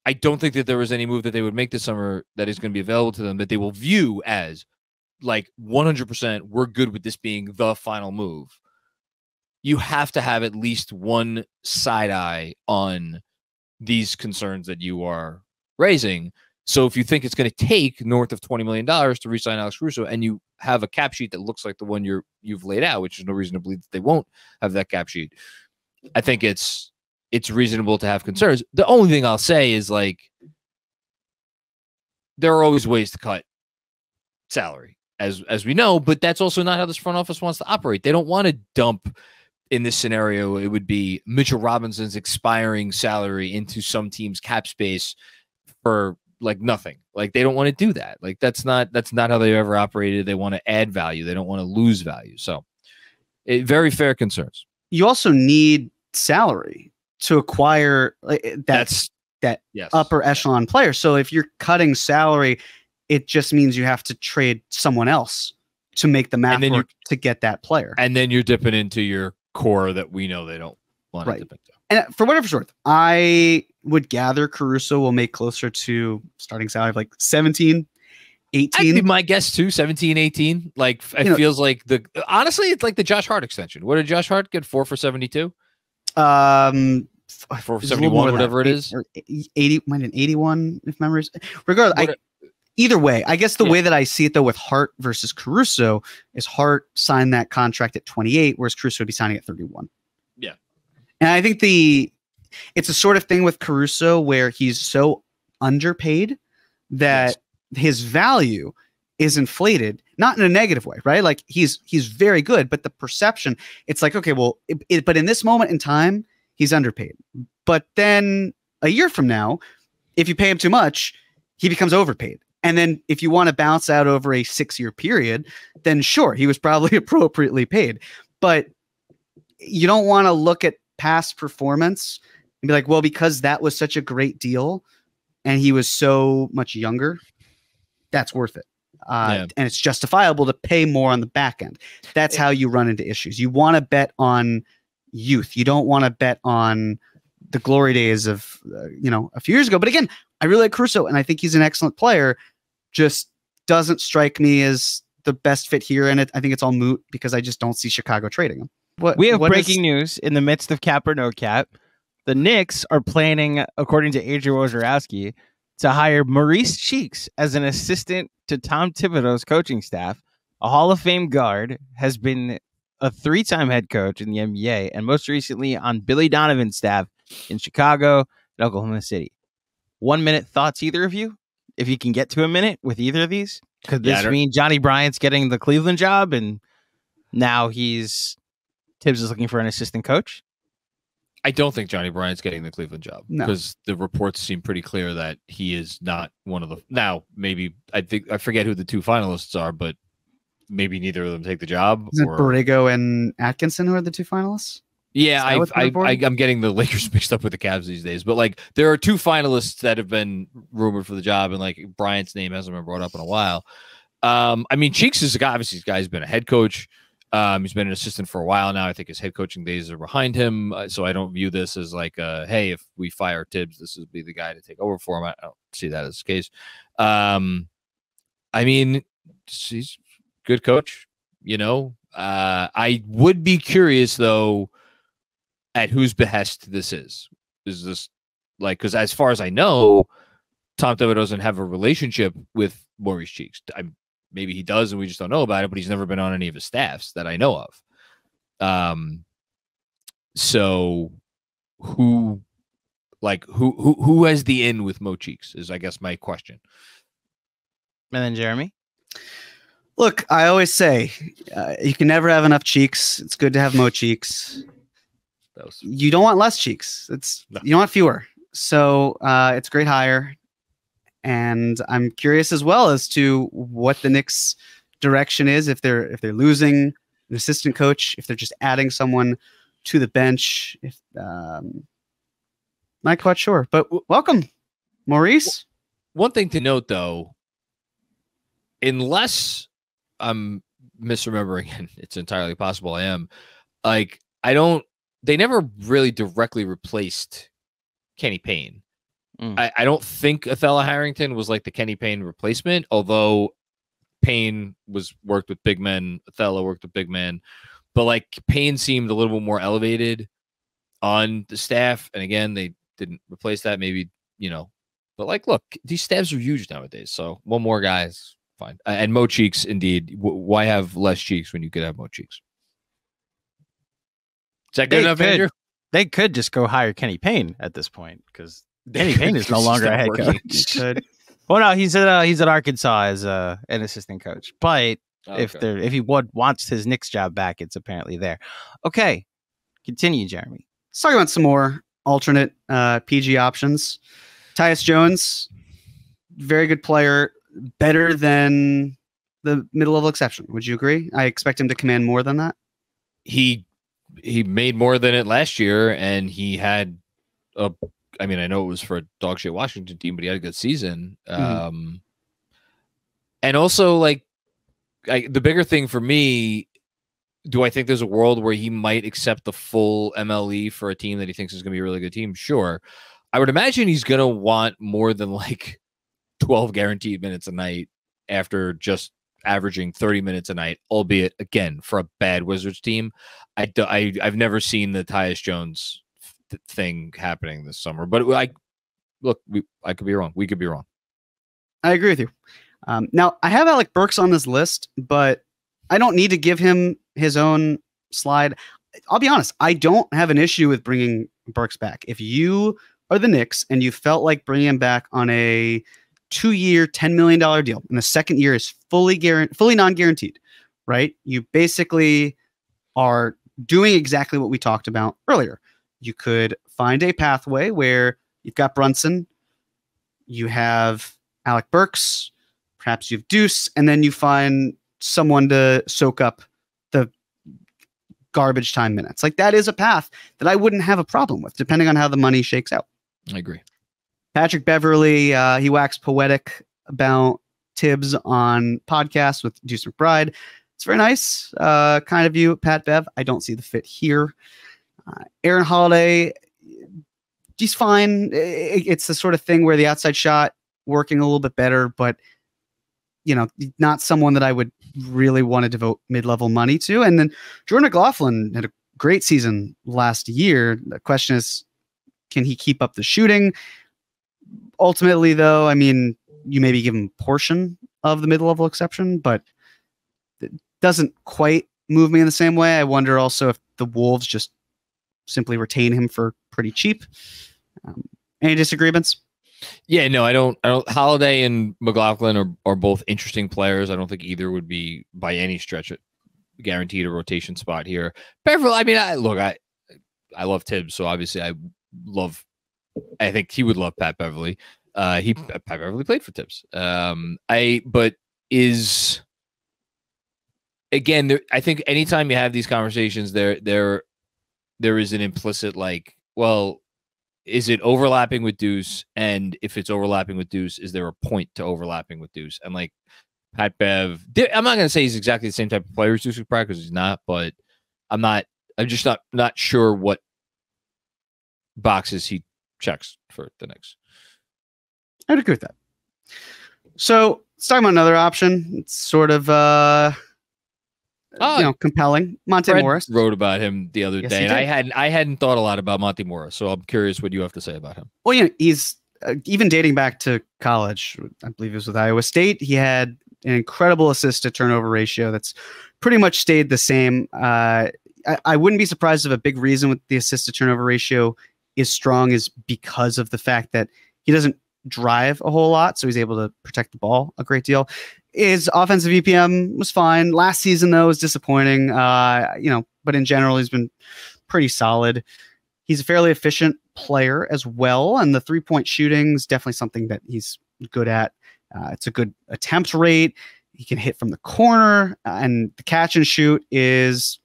I don't think that there was any move that they would make this summer that is going to be available to them that they will view as like 100% we're good with this being the final move. You have to have at least one side eye on these concerns that you are raising. So if you think it's going to take north of $20 million to re-sign Alex Caruso, and you have a cap sheet that looks like the one you've laid out, which is no reason to believe that they won't have that cap sheet, I think it's reasonable to have concerns. The only thing I'll say is like there are always ways to cut salary, as we know, but that's also not how this front office wants to operate. They don't want to dump. In this scenario, it would be Mitchell Robinson's expiring salary into some team's cap space for like nothing. Like they don't want to do that. Like that's not how they've ever operated. They want to add value. They don't want to lose value. So very fair concerns. You also need salary to acquire that yes. upper echelon player. So if you're cutting salary, it just means you have to trade someone else to make the math work to get that player. And then you're dipping into your core that we know they don't want to dip into. And for whatever it's worth, I would gather Caruso will make closer to starting salary of like 17, 18. I'd be my guess too, 17, 18. Like it feels like honestly, it's like the Josh Hart extension. What did Josh Hart get? 4 for 72? 4 for 71, whatever it is. 80, might have 81 if memories. Regardless, either way, I guess the way that I see it though with Hart versus Caruso is Hart signed that contract at 28, whereas Caruso would be signing at 31. Yeah. And I think it's a sort of thing with Caruso where he's so underpaid that his value is inflated, not in a negative way, right? Like he's very good, but the perception, it's like, okay, well, but in this moment in time, he's underpaid. But then a year from now, if you pay him too much, he becomes overpaid. And then if you want to bounce out over a 6-year period, then sure, he was probably appropriately paid. But you don't want to look at past performance and be like, well, because that was such a great deal and he was so much younger, that's worth it. And it's justifiable to pay more on the back end. That's how you run into issues. You want to bet on youth. You don't want to bet on the glory days of, a few years ago. But again, I really like Caruso and I think he's an excellent player. Just doesn't strike me as the best fit here. And I think it's all moot because I just don't see Chicago trading him. We have breaking news in the midst of cap or no cap. The Knicks are planning, according to Adrian Wojnarowski, to hire Maurice Cheeks as an assistant to Tom Thibodeau's coaching staff. A Hall of Fame guard, has been a 3-time head coach in the NBA, and most recently on Billy Donovan's staff in Chicago and Oklahoma City. 1 minute thoughts, either of you? If you can get to a minute with either of these? Could this mean Johnny Bryant's getting the Cleveland job and now Tibbs is looking for an assistant coach? I don't think Johnny Bryant's getting the Cleveland job because the reports seem pretty clear that he is not one of the. Now, maybe I forget who the 2 finalists are, but maybe neither of them take the job. Is it Borrego and Atkinson who are the 2 finalists? Yeah, I'm getting the Lakers mixed up with the Cavs these days, but like there are 2 finalists that have been rumored for the job, and like Bryant's name hasn't been brought up in a while. I mean, Cheeks is a guy. Obviously, this guy's been a head coach. He's been an assistant for a while now. I think his head coaching days are behind him. So I don't view this as like, hey, if we fire Thibs, this would be the guy to take over for him. I don't see that as the case. I mean, he's a good coach, you know. I would be curious, though, at whose behest this is. Is this like, because as far as I know, Tom Thibodeau doesn't have a relationship with Maurice Cheeks. Maybe he does and we just don't know about it, but he's never been on any of his staffs that I know of. So who has the in with Mo Cheeks is, I guess, my question. And then Jeremy? Look, I always say you can never have enough Cheeks. It's good to have Mo Cheeks. You don't want less Cheeks. You don't want fewer. So it's a great hire. And I'm curious as well as to what the Knicks' direction is, if they're losing an assistant coach, if they're just adding someone to the bench. Not quite sure, but welcome, Maurice. One thing to note, though, unless I'm misremembering, and it's entirely possible I am, they never really directly replaced Kenny Payne. I don't think Othello Harrington was like the Kenny Payne replacement, although Payne worked with big men, Othello worked with big men, but like Payne seemed a little bit more elevated on the staff. And again, they didn't replace that, maybe, you know, but like, look, these staffs are huge nowadays. So one more guy is fine. And Mo Cheeks, indeed. Why have less Cheeks when you could have Mo Cheeks? Is that good enough, Andrew? They could just go hire Kenny Payne at this point, because Kenny Payne is no longer a head coach. Well, no, he's at Arkansas as an assistant coach. But if he wants his Knicks job back, it's apparently there. Okay, continue, Jeremy. Let's talk about some more alternate PG options. Tyus Jones, very good player, better than the mid-level exception. Would you agree? I expect him to command more than that. He made more than it last year, and he had a. I mean, I know it was for a dog shit Washington team, but he had a good season. And also, like, the bigger thing for me, do I think there's a world where he might accept the full MLE for a team that he thinks is going to be a really good team? Sure. I would imagine he's going to want more than like 12 guaranteed minutes a night after just averaging 30 minutes a night, albeit, again, for a bad Wizards team. I've never seen the Tyus Jones thing happening this summer, but I could be wrong. We could be wrong. I agree with you. Now I have Alec Burks on this list, but I don't need to give him his own slide. I'll be honest. I don't have an issue with bringing Burks back. If you are the Knicks and you felt like bringing him back on a 2-year, $10 million deal, and the second year is fully non-guaranteed, right? You basically are doing exactly what we talked about earlier. You could find a pathway where you've got Brunson, you have Alec Burks, perhaps you have Deuce, and then you find someone to soak up the garbage time minutes. Like, that is a path that I wouldn't have a problem with, depending on how the money shakes out. I agree. Patrick Beverley, he waxed poetic about Thibs on podcast with Deuce McBride. It's very nice kind of view, Pat Bev. I don't see the fit here. Aaron Holiday, he's fine. It's the sort of thing where the outside shot working a little bit better, but you know, not someone that I would really want to devote mid-level money to. And then Jordan McLaughlin had a great season last year. The question is, can he keep up the shooting? Ultimately, though, I mean, you maybe give him a portion of the mid-level exception, but it doesn't quite move me in the same way. I wonder also if the Wolves just simply retain him for pretty cheap. Any disagreements? Yeah, no, I don't. Holiday and McLaughlin are both interesting players. I don't think either would be by any stretch guaranteed a rotation spot here. Beverly, I mean, I love Thibs, so obviously I think he would love Pat Beverley. Pat Beverley played for Thibs. Again, I think anytime you have these conversations, there is an implicit like, well, is it overlapping with Deuce? And if it's overlapping with Deuce, is there a point to overlapping with Deuce? And like Pat Bev. I'm not going to say he's exactly the same type of player as Deuce McBride because he's not, but I'm just not sure what boxes he checks for the Knicks. I'd agree with that. So let's talk about another option. It's sort of compelling. Monte Fred Morris wrote about him the other Yes, day, he and did. I hadn't thought a lot about Monte Morris, so I'm curious what you have to say about him. Well, he's even dating back to college. I believe it was with Iowa State. He had an incredible assist to turnover ratio that's pretty much stayed the same. I wouldn't be surprised if a big reason with the assist to turnover ratio is strong is because of the fact that he doesn't drive a whole lot, so he's able to protect the ball a great deal. His offensive EPM was fine. Last season, though, was disappointing. But in general, he's been pretty solid. He's a fairly efficient player as well, and the three-point shooting is definitely something that he's good at. It's a good attempt rate. He can hit from the corner, and the catch and shoot is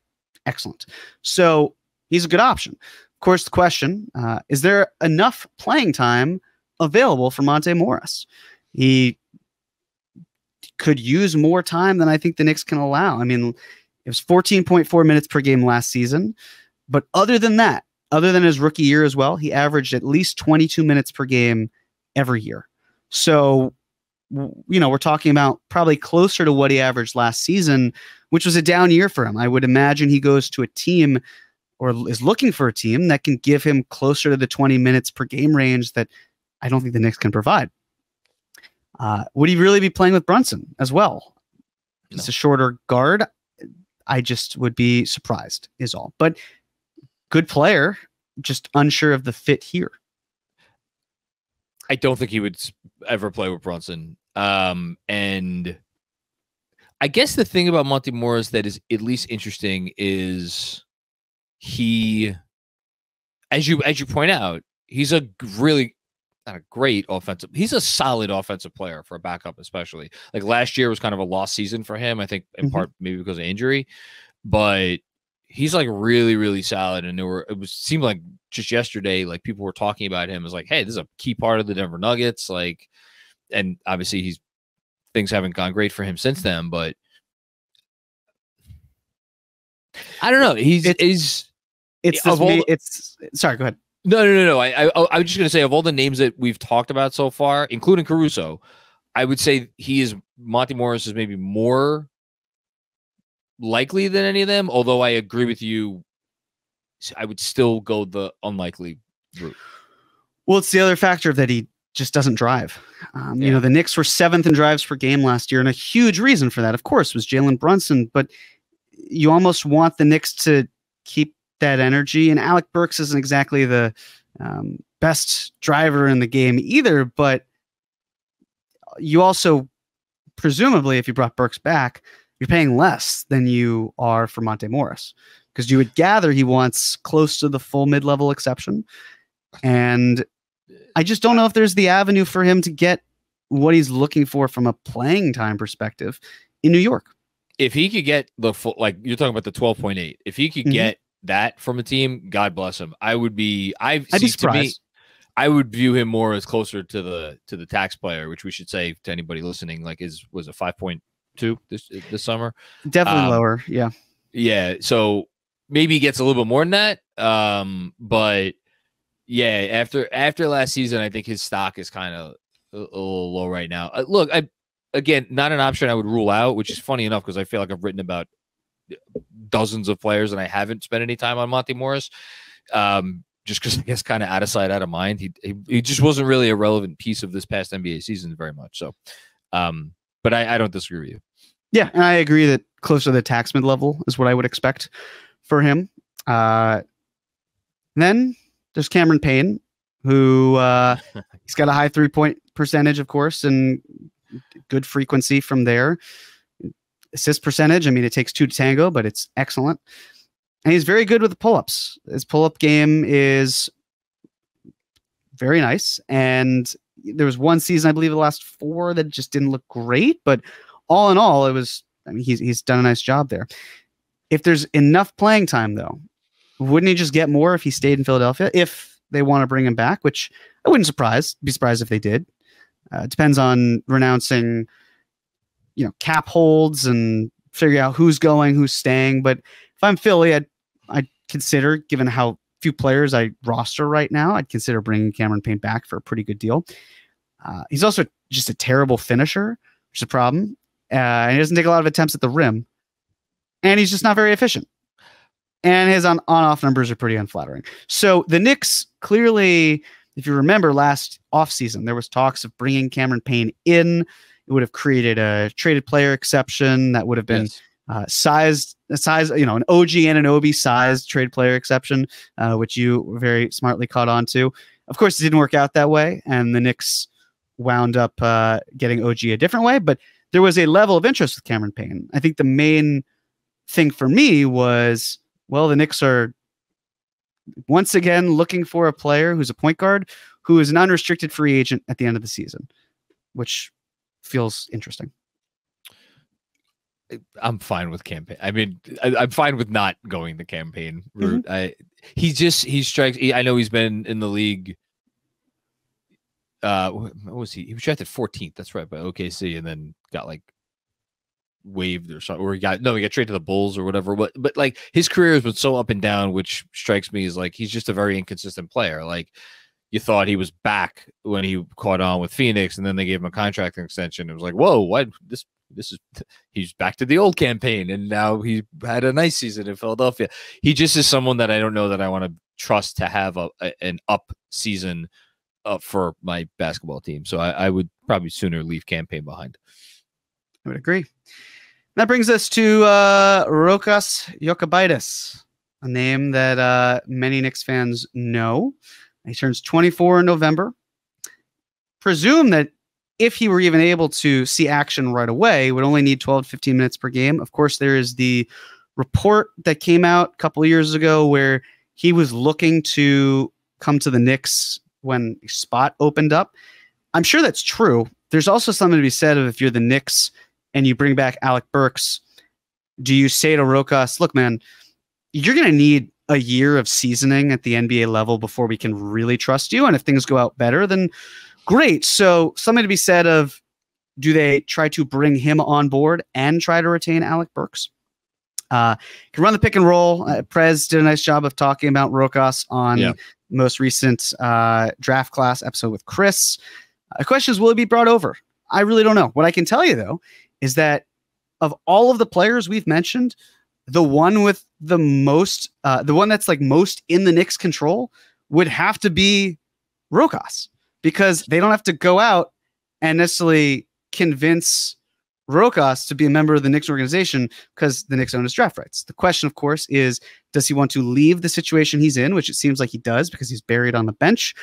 excellent. So he's a good option. Of course, the question, is there enough playing time available for Monte Morris? He could use more time than I think the Knicks can allow. I mean, it was 14.4 minutes per game last season, but other than that, other than his rookie year as well, he averaged at least 22 minutes per game every year. So, we're talking about probably closer to what he averaged last season, which was a down year for him. I would imagine he goes to a team or is looking for a team that can give him closer to the 20 minutes per game range that I don't think the Knicks can provide. Would he really be playing with Brunson as well? No. He's a shorter guard. I just would be surprised is all. But good player, just unsure of the fit here. I don't think he would ever play with Brunson. And I guess the thing about Monte Morris that is at least interesting is he, as you point out, he's a really not a great offensive. He's a solid offensive player for a backup, especially. Like last year was kind of a lost season for him, I think, in part maybe because of injury. But he's like really, really solid. And seemed like just yesterday, like people were talking about him as like, hey, this is a key part of the Denver Nuggets. Like, and obviously things haven't gone great for him since then. But I don't know. Sorry, go ahead. No. I was just going to say, of all the names that we've talked about so far, including Caruso, I would say Monte Morris is maybe more likely than any of them. Although I agree with you, I would still go the unlikely route. Well, it's the other factor that he just doesn't drive. The Knicks were 7th in drives per game last year, and a huge reason for that, of course, was Jalen Brunson. But you almost want the Knicks to keep that energy, and Alec Burks isn't exactly the best driver in the game either, but you also presumably, if you brought Burks back, you're paying less than you are for Monte Morris, because you would gather he wants close to the full mid-level exception, and I just don't know if there's the avenue for him to get what he's looking for from a playing time perspective in New York. If he could get the full, like you're talking about the 12.8, if he could get that from a team, God bless him. I'd be surprised. I would view him more as closer to the tax player, which we should say to anybody listening, like was a 5.2 this summer. Definitely lower. Yeah. Yeah. So maybe he gets a little bit more than that. But yeah, after last season, I think his stock is kind of a little low right now. Look, again, not an option I would rule out, which is funny enough because I feel like I've written about dozens of players and I haven't spent any time on Monte Morris, just because I guess kind of out of sight, out of mind. He just wasn't really a relevant piece of this past NBA season very much. So, but I don't disagree with you. Yeah, and I agree that closer to the tax mid level is what I would expect for him. Then there's Cameron Payne, who he's got a high 3-point percentage, of course, and good frequency from there. Assist percentage, I mean, it takes 2 to tango, but it's excellent. And he's very good with the pull-ups. His pull-up game is very nice. And there was one season, I believe, the last 4 that just didn't look great. But all in all, he's done a nice job there. If there's enough playing time, though, wouldn't he just get more if he stayed in Philadelphia? If they want to bring him back, which I wouldn't be surprised if they did. It depends on renouncing cap holds and figure out who's going, who's staying. But if I'm Philly, I'd consider, given how few players I roster right now, I'd consider bringing Cameron Payne back for a pretty good deal. He's also just a terrible finisher, which is a problem. And he doesn't take a lot of attempts at the rim. And he's just not very efficient. And his on-off numbers are pretty unflattering. So the Knicks clearly, if you remember last offseason, there was talks of bringing Cameron Payne in. It would have created a traded player exception that would have been sized, an OG and an OB sized trade player exception, which you very smartly caught on to. Of course, it didn't work out that way, and the Knicks wound up getting OG a different way, but there was a level of interest with Cameron Payne. I think the main thing for me was, well, the Knicks are once again looking for a player who's a point guard who is an unrestricted free agent at the end of the season, which feels interesting. I'm fine with campaign. I mean, I'm fine with not going the campaign route. He strikes. I know he's been in the league. What was he? He was drafted 14th. That's right, by OKC, and then got waived or something. Or he got traded to the Bulls or whatever. But like his career has been so up and down, which strikes me as like he's just a very inconsistent player. Like you thought he was back when he caught on with Phoenix, and then they gave him a contract extension. It was like, whoa, what he's back to the old campaign, and now he had a nice season in Philadelphia. He just is someone that I don't know that I want to trust to have an up season for my basketball team. So I would probably sooner leave campaign behind. I would agree. That brings us to Rokas Jokubaitis, a name that many Knicks fans know. He turns 24 in November. Presume that if he were even able to see action right away, would only need 12 to 15 minutes per game. Of course, there is the report that came out a couple of years ago where he was looking to come to the Knicks when a spot opened up. I'm sure that's true. There's also something to be said of if you're the Knicks and you bring back Alec Burks, do you say to Rokas, look, man, you're going to need a year of seasoning at the NBA level before we can really trust you. And if things go out better, then great. So something to be said of, do they try to bring him on board and try to retain Alec Burks? Can run the pick and roll. Prez did a nice job of talking about Rokas on most recent draft class episode with Chris. The question is, will he be brought over? I really don't know. What I can tell you, though, is that of all of the players we've mentioned, the one with the most, the one that's like most in the Knicks' control would have to be Rokas, because they don't have to go out and necessarily convince Rokas to be a member of the Knicks organization because the Knicks own his draft rights. The question, of course, is, does he want to leave the situation he's in, which it seems like he does because he's buried on the bench?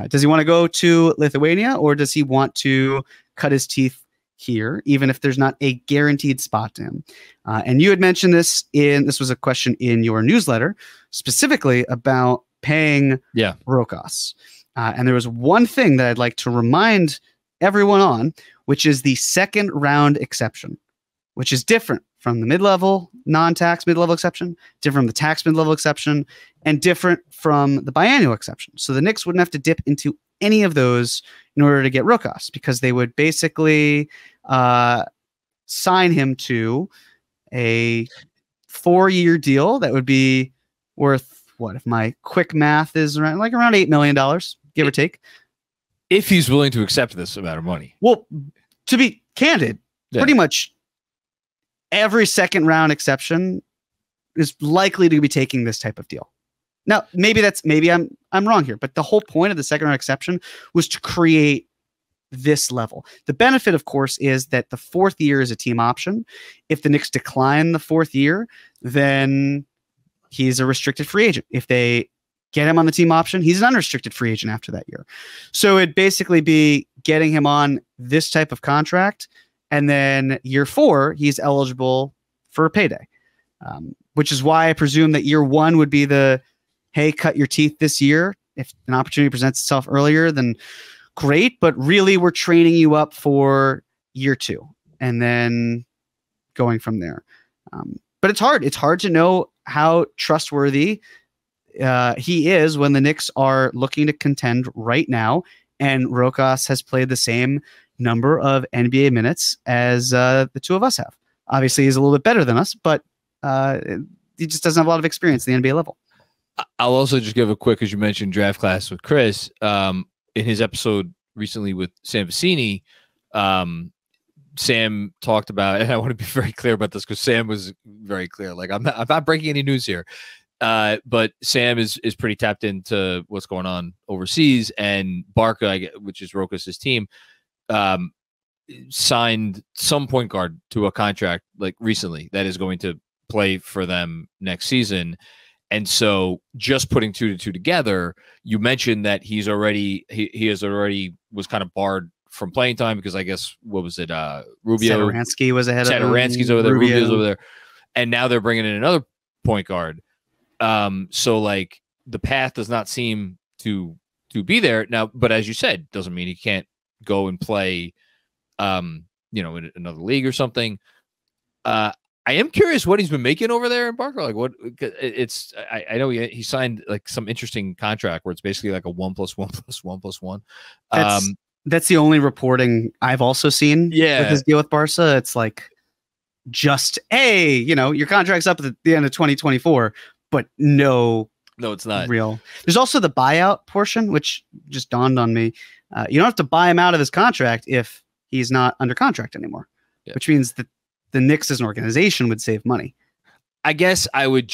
Does he want to go to Lithuania, or does he want to cut his teeth here, even if there's not a guaranteed spot to him? And you had mentioned this was a question in your newsletter, specifically about paying Rokas. And there was one thing that I'd like to remind everyone on, which is the second round exception, which is different from the mid-level, non-tax mid-level exception, different from the tax mid-level exception, and different from the biannual exception. So the Knicks wouldn't have to dip into any of those in order to get Rokas, because they would basically sign him to a 4-year deal that would be worth, what, if my quick math is around $8 million, give or take. If he's willing to accept this amount of money. Well, to be candid, pretty much every second round exception is likely to be taking this type of deal. Now, maybe I'm wrong here, but the whole point of the second round exception was to create this level. The benefit, of course, is that the 4th year is a team option. If the Knicks decline the 4th year, then he's a restricted free agent. If they get him on the team option, he's an unrestricted free agent after that year. So it'd basically be getting him on this type of contract, and then year 4, he's eligible for a payday, which is why I presume that year 1 would be the, hey, cut your teeth this year. If an opportunity presents itself earlier, then great. But really, we're training you up for year 2 and then going from there. But it's hard. It's hard to know how trustworthy he is when the Knicks are looking to contend right now, and Rokas has played the same number of NBA minutes as the two of us have. Obviously, he's a little bit better than us, but he just doesn't have a lot of experience at the NBA level. I'll also just give a quick, as you mentioned, draft class with Chris. In his episode recently with Sam Vecini, Sam talked about, and I want to be very clear about this because Sam was very clear. Like, I'm not breaking any news here, but Sam is pretty tapped into what's going on overseas, and Barca, which is Rokas' team, signed some point guard to a contract like recently that is going to play for them next season. And so just putting two to two together, you mentioned that he was kind of barred from playing time because I guess, what was it? Rubio. Satoransky was ahead of him. Satoransky's over there. Rubio's over there. And now they're bringing in another point guard. So like the path does not seem to be there now, but as you said, doesn't mean he can't go and play, in another league or something. I am curious what he's been making over there in Barca. Like, what it's, I know he signed like some interesting contract where it's basically like a 1+1+1+1+1. That's the only reporting I've also seen. Yeah. With his deal with Barca. It's like just, hey, your contract's up at the end of 2024, but no, it's not real. There's also the buyout portion, which just dawned on me. You don't have to buy him out of his contract if he's not under contract anymore, which means that the Knicks as an organization would save money. I guess I'd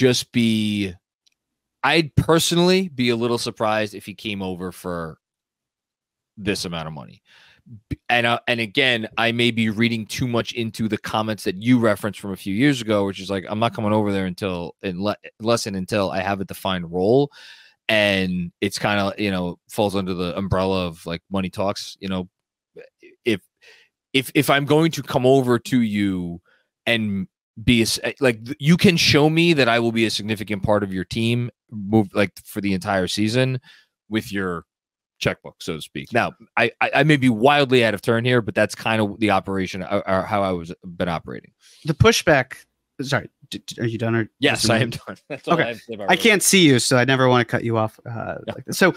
personally be a little surprised if he came over for this amount of money. And again, I may be reading too much into the comments that you referenced from a few years ago, which is like, I'm not coming over there until I have a defined role. And it's kind of, falls under the umbrella of like money talks. If I'm going to come over to you and be like, you can show me that I will be a significant part of your team, move like for the entire season with your checkbook, so to speak. Now, I may be wildly out of turn here, but that's kind of the operation or how I was been operating. The pushback. Sorry, are you done? Or yes, I am done. That's all okay. I can't see you, so I never want to cut you off. Like this. So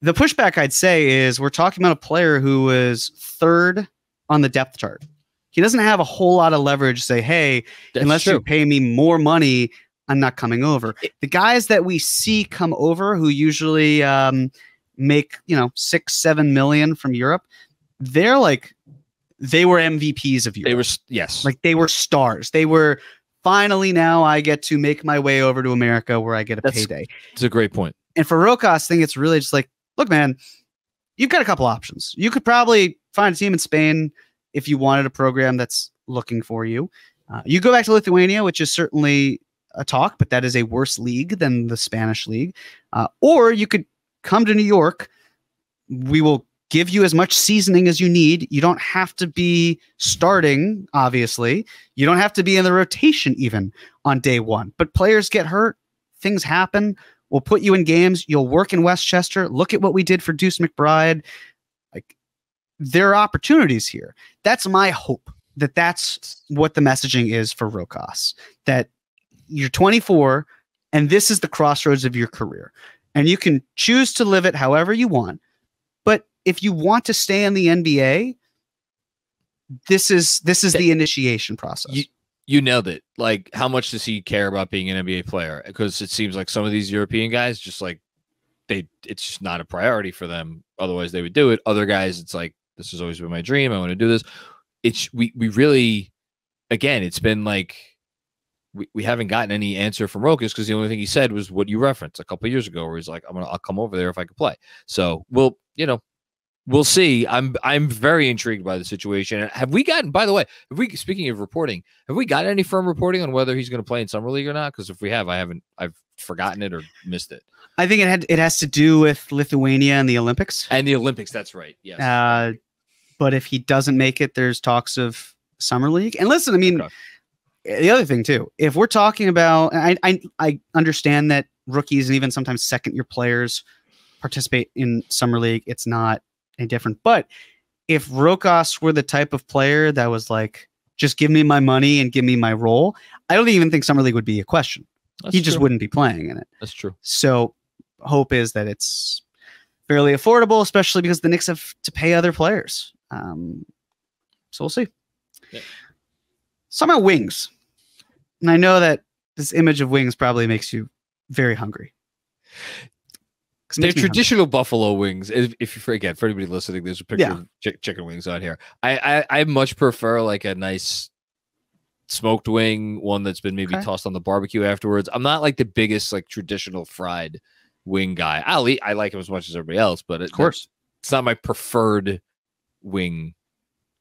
the pushback I'd say is we're talking about a player who was third on the depth chart. He doesn't have a whole lot of leverage to say, hey, unless you pay me more money, I'm not coming over. The guys that we see come over who usually make, 6-7 million from Europe, they were MVPs of Europe. They were, yes. Like they were stars. They were finally, now I get to make my way over to America where I get a payday. It's a great point. And for Rokas, I think it's really just like, look, man, you've got a couple options. You could probably find a team in Spain if you wanted a program that's looking for you. You go back to Lithuania, which is certainly a talk, but that is a worse league than the Spanish league. Or you could come to New York. We will give you as much seasoning as you need. You don't have to be starting, obviously. You don't have to be in the rotation even on day one. But players get hurt. Things happen. We'll put you in games. You'll work in Westchester. Look at what we did for Deuce McBride. Like, there are opportunities here. That's my hope, that's what the messaging is for Rokas, that you're 24 and this is the crossroads of your career. And you can choose to live it however you want. But if you want to stay in the NBA, this is the initiation process. You nailed it. Like, how much does he care about being an NBA player? Because it seems like some of these European guys just like it's just not a priority for them. Otherwise they would do it. Other guys, it's like, this has always been my dream. I want to do this. We really, again, it's been like, we haven't gotten any answer from Rokas because the only thing he said was what you referenced a couple of years ago, where he's like, I'll come over there if I could play. So we'll see. I'm very intrigued by the situation. Have we gotten, by the way, speaking of reporting, have we got any firm reporting on whether he's going to play in Summer League or not? Because if we have, I've forgotten it or missed it. I think it has to do with Lithuania and the Olympics. And the Olympics, that's right. Yes. But if he doesn't make it, there's talks of Summer League. And listen, I mean, the other thing too, if we're talking about, I understand that rookies and even sometimes second-year players participate in Summer League. It's not any different. But if Rokas were the type of player that was like, just give me my money and give me my role, I don't even think Summer League would be a question. He just wouldn't be playing in it. That's true. So hope is that it's fairly affordable, especially because the Knicks have to pay other players. So we'll see. Yeah. Some about wings. And I know that this image of wings probably makes you very hungry. They're traditional buffalo wings. If you forget, for anybody listening, there's a picture of chicken wings on here. I much prefer like a nice smoked wing, one that's been maybe tossed on the barbecue afterwards. I'm not like the biggest like traditional fried wing guy. I like them as much as everybody else, but of course, it's not my preferred wing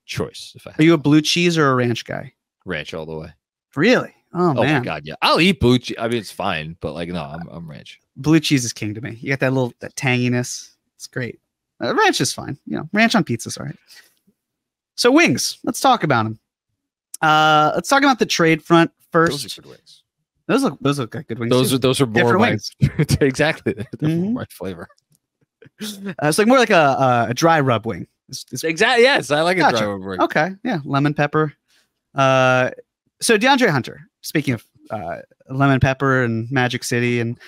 choice. Are you a blue cheese or a ranch guy? Ranch all the way. Really? Oh man. My god, yeah. I'll eat blue cheese. I mean, it's fine, but like, no, I'm ranch. Blue cheese is king to me. You got that tanginess. It's great. Ranch is fine. You know, ranch on pizza's all right. So wings. Let's talk about them. Let's talk about the trade front first. Those are good wings. Those look like good wings. Those are more wings. Exactly. They're more my flavor. It's like more like a dry rub wing. Exactly. Yes, I like a dry rub wing. Okay. Yeah, lemon pepper. So DeAndre Hunter. Speaking of lemon pepper and Magic City and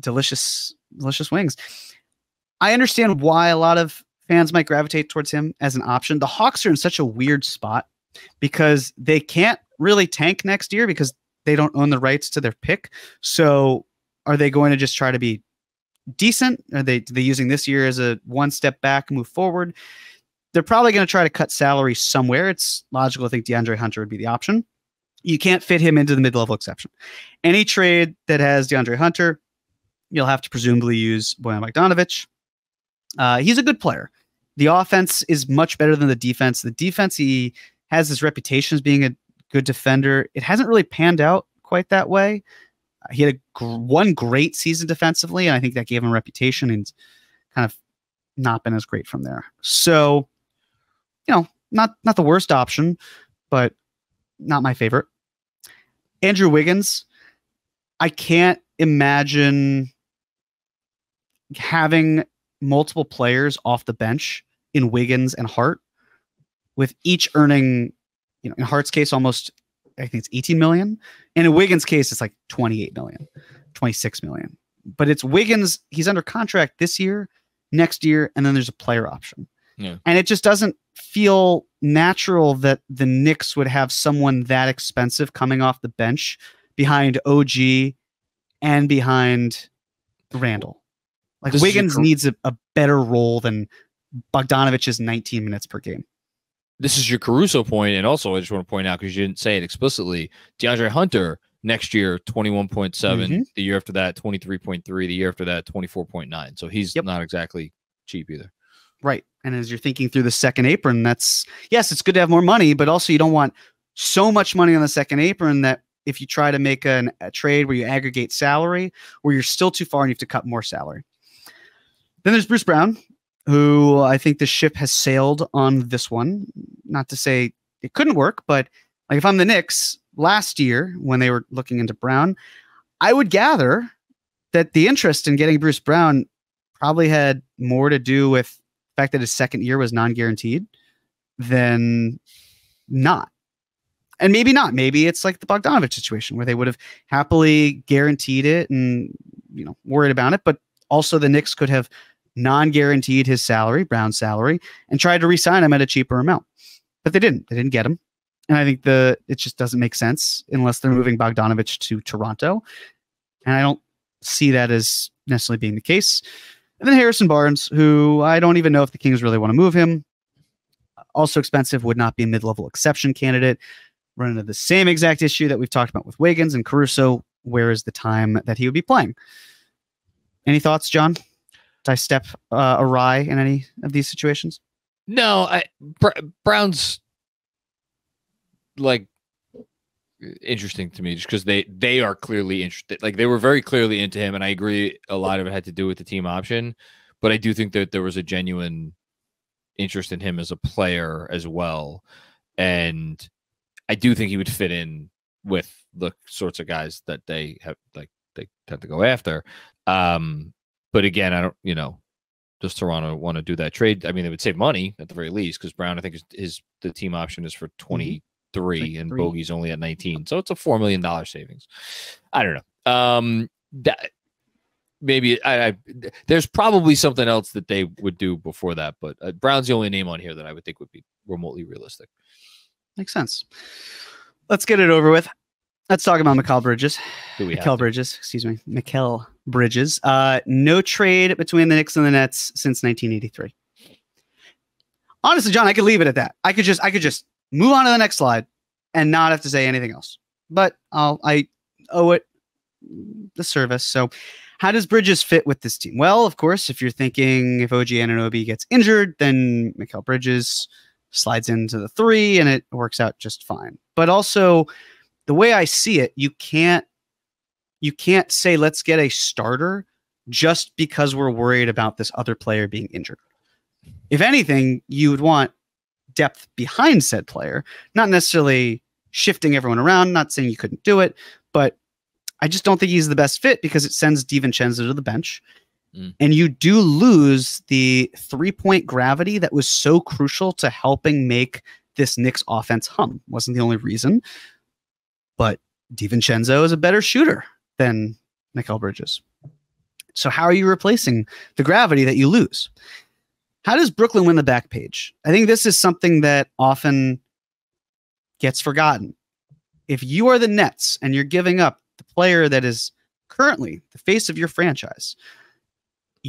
delicious wings, I understand why a lot of fans might gravitate towards him as an option. The Hawks are in such a weird spot because they can't really tank next year because they don't own the rights to their pick. So are they going to just try to be decent? Are they using this year as a one step back, move forward? They're probably going to try to cut salary somewhere. It's logical to think DeAndre Hunter would be the option. You can't fit him into the mid-level exception. Any trade that has DeAndre Hunter, you'll have to presumably use Bojan Bogdanovic. He's a good player. The offense is much better than the defense. The defense, he has this reputation as being a good defender. It hasn't really panned out quite that way. He had one great season defensively, and I think that gave him a reputation and kind of not been as great from there. So, you know, not the worst option, but not my favorite. Andrew Wiggins, I can't imagine having multiple players off the bench in Wiggins and Hart, with each earning, you know, in Hart's case, almost, I think it's 18 million. And in Wiggins' case, it's like 28 million, 26 million. But it's Wiggins, he's under contract this year, next year, and then there's a player option. Yeah. And it just doesn't feel natural that the Knicks would have someone that expensive coming off the bench behind OG and behind Randall. Like Wiggins needs a better role than Bogdanovic's 19 minutes per game. This is your Caruso point, and also I just want to point out, because you didn't say it explicitly, DeAndre Hunter next year 21.7, the year after that 23.3, the year after that 24.9. So he's not exactly cheap either. Right. And as you're thinking through the second apron, that's, yes, it's good to have more money, but also you don't want so much money on the second apron that if you try to make a trade where you aggregate salary, where you're still too far and you have to cut more salary. Then there's Bruce Brown, who I think the ship has sailed on this one. Not to say it couldn't work, but like if I'm the Knicks last year when they were looking into Brown, I would gather that the interest in getting Bruce Brown probably had more to do with the fact that his second year was non-guaranteed than not. And maybe not. Maybe it's like the Bogdanovic situation where they would have happily guaranteed it and, you know, worried about it. But also the Knicks could have non-guaranteed his salary, Brown's salary, and tried to re-sign him at a cheaper amount. But they didn't. They didn't get him. And I think it just doesn't make sense unless they're moving Bogdanovic to Toronto. And I don't see that as necessarily being the case. And then Harrison Barnes, who I don't even know if the Kings really want to move him. Also expensive, would not be a mid-level exception candidate. Run into the same exact issue that we've talked about with Wiggins and Caruso. Where is the time that he would be playing? Any thoughts, John? Did I step awry in any of these situations? No, Brown's like interesting to me just because they are clearly interested. Like they were very clearly into him, and I agree a lot of it had to do with the team option. But I do think that there was a genuine interest in him as a player as well, and I do think he would fit in with the sorts of guys that they have, like they tend to go after. But again, I don't, does Toronto want to do that trade? I mean, they would save money at the very least because Brown, I think, the team option is for 23 and Bogey's only at 19. So it's a $4 million savings. I don't know. maybe there's probably something else that they would do before that, but Brown's the only name on here that I would think would be remotely realistic. Makes sense. Let's get it over with. Let's talk about Mikal Bridges. Mikal Bridges. No trade between the Knicks and the Nets since 1983. Honestly, John, I could leave it at that. I could just move on to the next slide and not have to say anything else. But I owe it the service. So how does Bridges fit with this team? Well, of course, if you're thinking if OG Anunoby gets injured, then Mikal Bridges slides into the 3 and it works out just fine. But also, the way I see it, you can't say let's get a starter just because we're worried about this other player being injured. If anything, you would want depth behind said player, not necessarily shifting everyone around, not saying you couldn't do it, but I just don't think he's the best fit because it sends DiVincenzo to the bench. And you do lose the 3-point gravity that was so crucial to helping make this Knicks offense hum. Wasn't the only reason, but DiVincenzo is a better shooter than Mikal Bridges. So how are you replacing the gravity that you lose? How does Brooklyn win the back page? I think this is something that often gets forgotten. If you are the Nets and you're giving up the player that is currently the face of your franchise,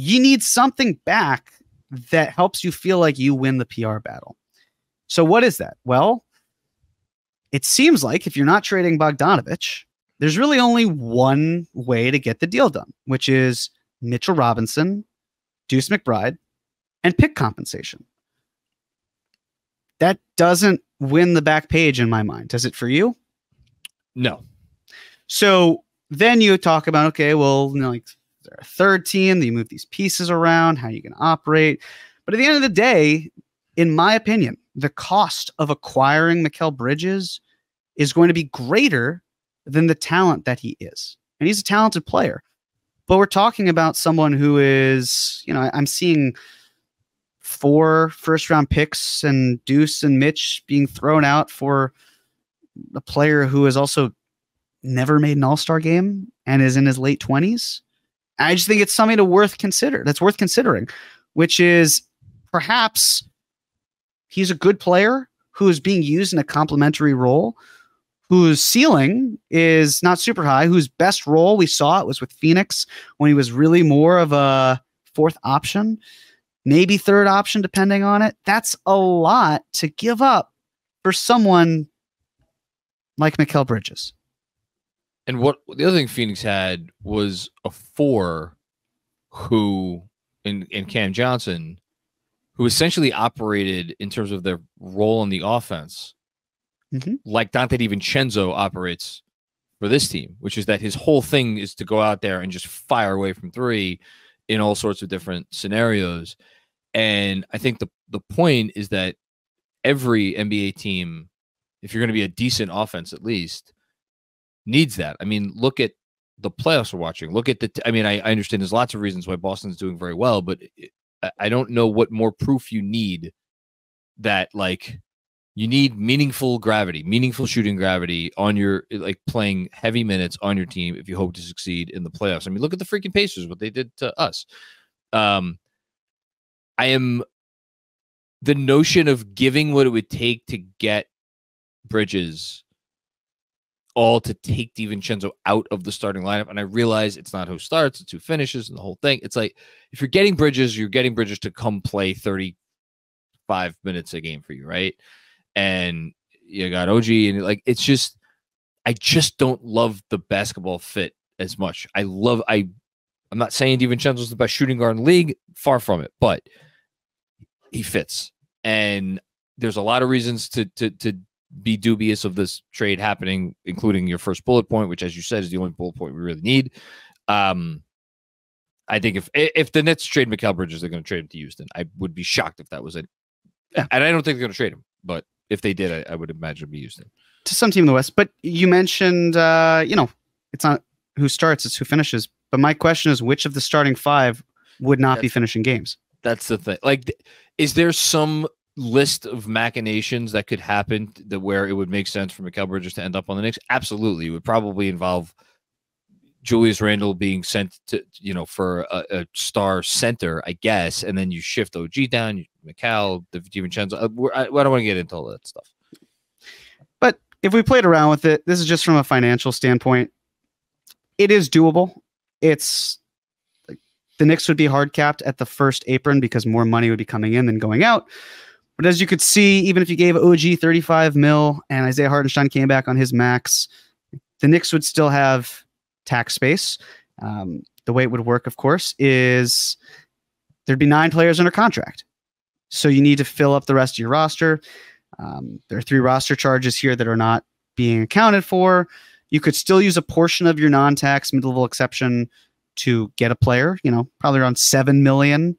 you need something back that helps you feel like you win the PR battle. So what is that? Well, it seems like if you're not trading Bogdanovich, there's really only one way to get the deal done, which is Mitchell Robinson, Deuce McBride, and pick compensation. That doesn't win the back page in my mind. Does it for you? No. So then you talk about, okay, well, like they're a third team, you move these pieces around, how are you going to operate? But at the end of the day, in my opinion, the cost of acquiring Mikal Bridges is going to be greater than the talent that he is. And he's a talented player. But we're talking about someone who is, I'm seeing 4 first-round picks and Deuce and Mitch being thrown out for a player who has also never made an all-star game and is in his late 20s. I just think it's something that's worth considering, which is perhaps he's a good player who is being used in a complementary role, whose ceiling is not super high, whose best role we saw it was with Phoenix when he was really more of a 4th option, maybe 3rd option, depending on it. That's a lot to give up for someone like Mikal Bridges. And what the other thing Phoenix had was a 4 who, in Cam Johnson, who essentially operated in terms of their role in the offense, like Dante DiVincenzo operates for this team, which is that his whole thing is to go out there and just fire away from 3 in all sorts of different scenarios. And I think the point is that every NBA team, if you're going to be a decent offense at least, needs that. I mean, look at the playoffs we're watching. Look at I understand there's lots of reasons why Boston's doing very well, but I don't know what more proof you need that, like, you need meaningful shooting gravity on your, like, playing heavy minutes on your team if you hope to succeed in the playoffs. I mean, look at the freaking Pacers, what they did to us. The notion of giving what it would take to get Bridges all to take DiVincenzo out of the starting lineup. And I realize it's not who starts, it's who finishes and the whole thing. It's like, if you're getting Bridges to come play 35 minutes a game for you, right? And you got OG, and like, it's just, I just don't love the basketball fit as much. I'm not saying DiVincenzo's the best shooting guard in the league, far from it, but he fits. And there's a lot of reasons to be dubious of this trade happening, including your first bullet point, which, as you said, is the only bullet point we really need. I think if the Nets trade Mikal Bridges, they're going to trade him to Houston. I would be shocked if that was it. Yeah. And I don't think they're going to trade him, but if they did, I would imagine it'd be Houston. To some team in the West. But you mentioned, it's not who starts, it's who finishes. But my question is, which of the starting 5 would not be finishing games? That's the thing. Like, is there some list of machinations that could happen where it would make sense for Mikal Bridges to end up on the Knicks? Absolutely. It would probably involve Julius Randle being sent to, for a star center, I guess, and then you shift OG down, McCall, DiVincenzo. I don't want to get into all that stuff. But if we played around with it, this is just from a financial standpoint. It is doable. It's like the Knicks would be hard capped at the first apron because more money would be coming in than going out. But as you could see, even if you gave OG 35 mil and Isaiah Hartenstein came back on his max, the Knicks would still have tax space. The way it would work, of course, is there'd be 9 players under contract. So you need to fill up the rest of your roster. There are 3 roster charges here that are not being accounted for. You could still use a portion of your non-tax mid-level exception to get a player, probably around $7 million.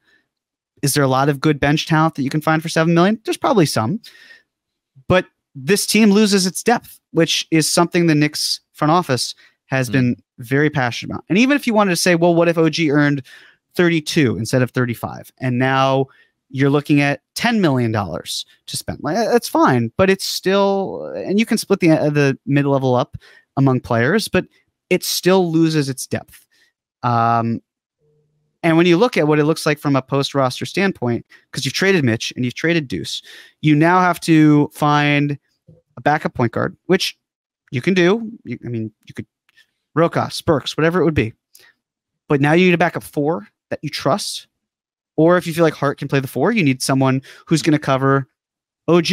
Is there a lot of good bench talent that you can find for $7 million? There's probably some. But this team loses its depth, which is something the Knicks front office has been very passionate about. And even if you wanted to say, well, what if OG earned 32 instead of 35? And now you're looking at $10 million to spend. That's fine, but it's still, and you can split the mid-level up among players, but it still loses its depth. And when you look at what it looks like from a post-roster standpoint, because you've traded Mitch and you've traded Deuce, you now have to find a backup point guard, which you can do. You could Rokas, Burks, whatever it would be. But now you need a backup 4 that you trust. Or if you feel like Hart can play the 4, you need someone who's going to cover OG,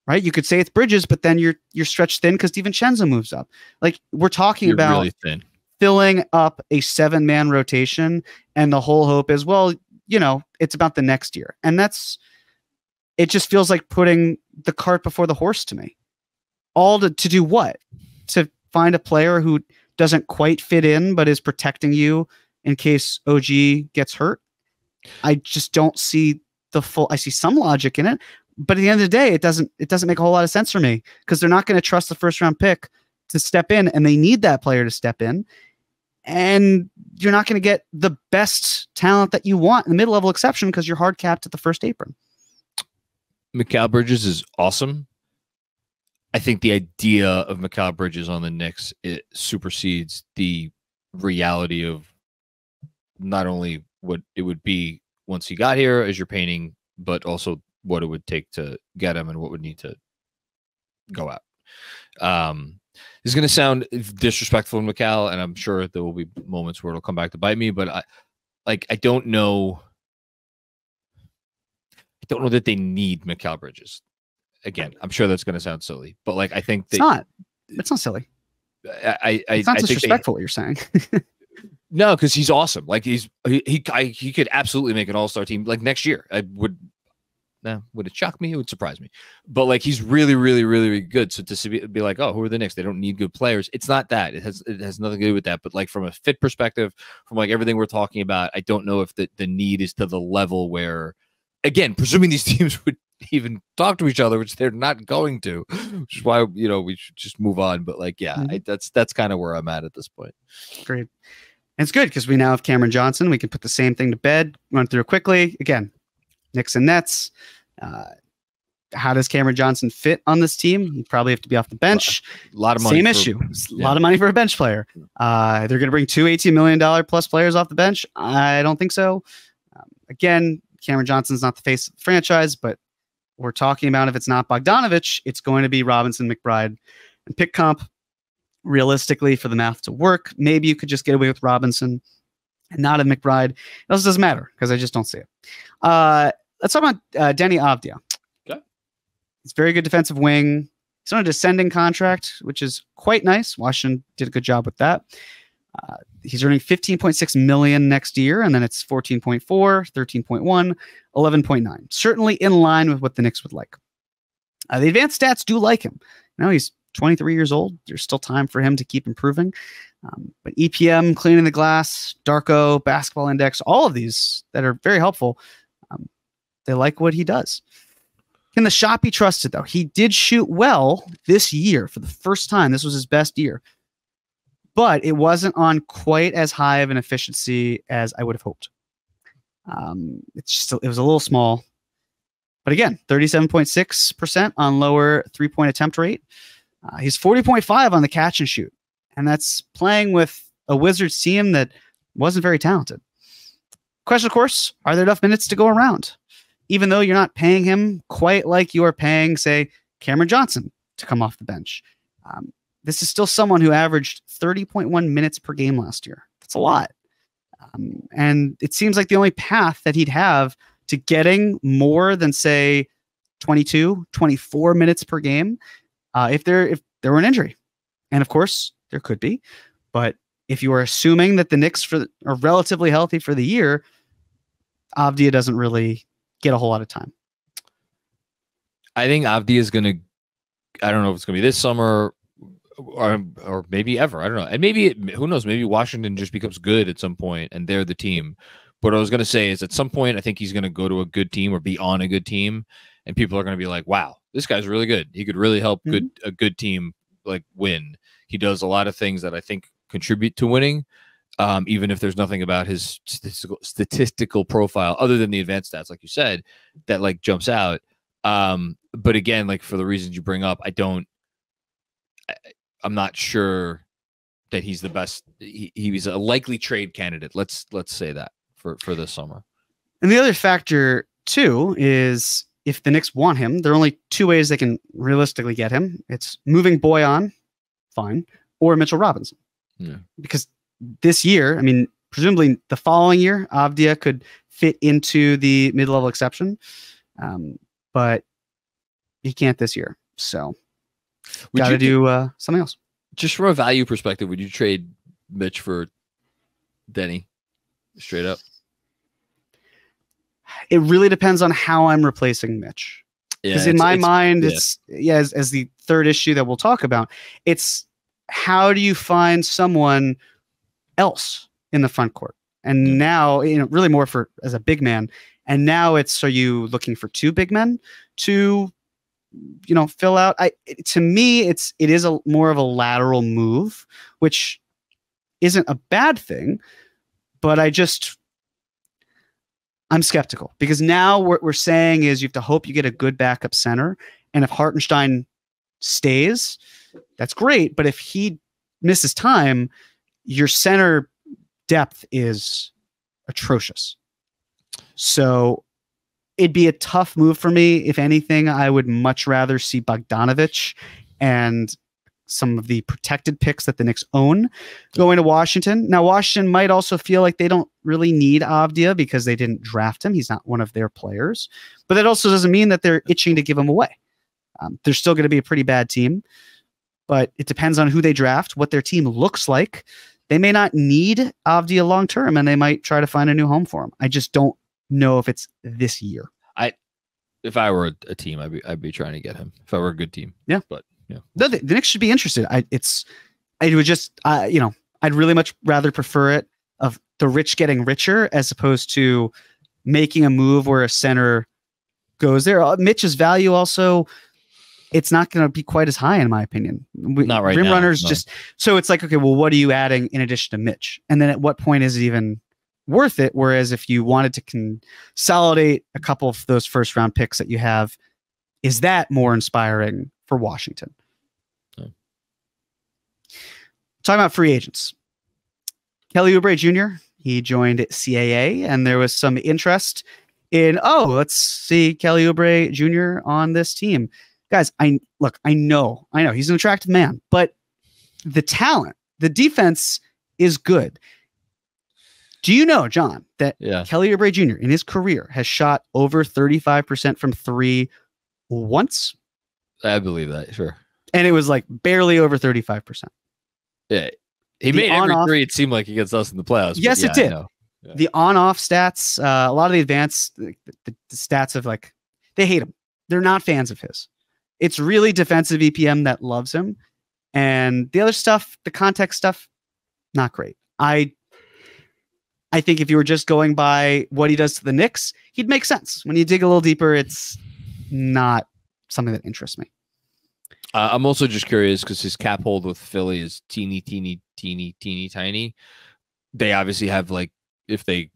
right? You could say it's Bridges, but then you're stretched thin because DiVincenzo moves up. Like we're talking about really thin. Filling up a 7-man rotation, and the whole hope is, well, it's about the next year. And it just feels like putting the cart before the horse to me. All to do what? To find a player who doesn't quite fit in, but is protecting you in case OG gets hurt. I just don't see I see some logic in it, but at the end of the day, it doesn't make a whole lot of sense for me because they're not going to trust the first round pick to step in, and they need that player to step in. And you're not going to get the best talent that you want in the mid-level exception because you're hard capped at the first apron. Mikal Bridges is awesome. I think the idea of Mikal Bridges on the Knicks, it supersedes the reality of not only what it would be once he got here as you're painting, but also what it would take to get him and what would need to go out. This is going to sound disrespectful to Mikal, and I'm sure there will be moments where it'll come back to bite me, but I don't know. I don't know that they need Mikal Bridges. Again, I'm sure that's going to sound silly, but I think it's not silly. It's not disrespectful what you're saying. No, because he's awesome. He could absolutely make an all-star team next year. Would it shock me? It would surprise me. But he's really, really, really, really good. So to be like, oh, who are the Knicks? They don't need good players. It's not that. It has nothing to do with that. But from a fit perspective, from everything we're talking about, I don't know if the need is to the level where, again, presuming these teams would even talk to each other, which they're not going to, which is why we should just move on. But that's kind of where I'm at this point. Great. And it's good because we now have Cameron Johnson. We can put the same thing to bed, run through it quickly. Again, Knicks and Nets. How does Cameron Johnson fit on this team? He'd probably have to be off the bench. A lot of money. Same issue. A lot of money for a bench player. They're going to bring 2 $18 million plus players off the bench. I don't think so. Again, Cameron Johnson's not the face of the franchise, but we're talking about if it's not Bogdanovich, it's going to be Robinson, McBride, and pick comp. Realistically, for the math to work, maybe you could just get away with Robinson and not a McBride. It also doesn't matter because I just don't see it. Let's talk about Deni Avdija. Okay. He's a very good defensive wing. He's on a descending contract, which is quite nice. Washington did a good job with that. He's earning $15.6 million next year, and then it's 14.4, 13.1, 11.9. Certainly in line with what the Knicks would like. The advanced stats do like him. Now he's 23 years old. There's still time for him to keep improving. But EPM, cleaning the glass, Darko, basketball index, all of these that are very helpful. They like what he does. Can the shot be trusted, though? He did shoot well this year for the first time. This was his best year. But it wasn't on quite as high of an efficiency as I would have hoped. It was a little small. But again, 37.6% on lower three-point attempt rate. He's 40.5 on the catch and shoot. And that's playing with a Wizards team that wasn't very talented. Question, of course, are there enough minutes to go around? Even though you're not paying him quite like you are paying, say, Cameron Johnson to come off the bench. This is still someone who averaged 30.1 minutes per game last year. That's a lot. And it seems like the only path that he'd have to getting more than, say, 22, 24 minutes per game, if there were an injury. And of course, there could be. But if you are assuming that the Knicks are relatively healthy for the year, Avdia doesn't really get a whole lot of time. I think Avdia is going to, I don't know if it's going to be this summer or maybe ever. I don't know. And maybe, who knows, maybe Washington just becomes good at some point and they're the team. But what I was going to say is at some point, I think he's going to go to a good team or be on a good team. And people are going to be like, wow, this guy's really good. He could really help a good team like win. He does a lot of things that I think contribute to winning, even if there's nothing about his statistical profile other than the advanced stats, like you said, that like jumps out. But again, like for the reasons you bring up, I'm not sure that he's the best. He's a likely trade candidate. Let's say that for this summer. And the other factor too is if the Knicks want him, there are only two ways they can realistically get him. It's moving Boyan, fine, or Mitchell Robinson. Yeah. Because this year, I mean, presumably the following year, Avdia could fit into the mid-level exception, but he can't this year. So got to do something else. Just from a value perspective, would you trade Mitch for Denny straight up? It really depends on how I'm replacing Mitch. Because in my mind, it's as the third issue that we'll talk about, it's how do you find someone else in the front court? And now, really more for as a big man. And now are you looking for two big men to, fill out? To me, it is more of a lateral move, which isn't a bad thing, but I'm skeptical because now what we're saying is you have to hope you get a good backup center. And if Hartenstein stays, that's great. But if he misses time, your center depth is atrocious. So it'd be a tough move for me. If anything, I would much rather see Bogdanovich and some of the protected picks that the Knicks own going to Washington. Now, Washington might also feel like they don't really need Avdia because they didn't draft him. He's not one of their players. But that also doesn't mean that they're itching to give him away. They're still going to be a pretty bad team. But it depends on who they draft, what their team looks like. They may not need Avdia long term, and they might try to find a new home for him. I just don't know if it's this year. If I were a team, I'd be trying to get him. If I were a good team, yeah. But yeah, the Knicks should be interested. I'd really much rather prefer it of the rich getting richer as opposed to making a move where a center goes there. Mitch's value also, it's not going to be quite as high in my opinion. Not right Rim now. runners just so it's like, okay, well, what are you adding in addition to Mitch? And then at what point is it even worth it? Whereas if you wanted to consolidate a couple of those first round picks that you have, is that more inspiring for Washington? Oh. Talking about free agents. Kelly Oubre Jr., he joined CAA, and there was some interest in, let's see Kelly Oubre Jr. on this team. Guys, I know he's an attractive man, but the talent, the defense is good. Do you know, John, that Kelly Oubre Jr. in his career has shot over 35% from three once? I believe that, sure. And it was like barely over 35%. Yeah. He made every three it seemed like against us in the playoffs. Yes, it did. Yeah. The on-off stats, a lot of the advanced the stats of like, they hate him. They're not fans of his. It's really defensive EPM that loves him. And the other stuff, the context stuff, not great. I think if you were just going by what he does to the Knicks, he'd make sense. When you dig a little deeper, it's not something that interests me. I'm also just curious because his cap hold with Philly is teeny, tiny. They obviously have, like, if they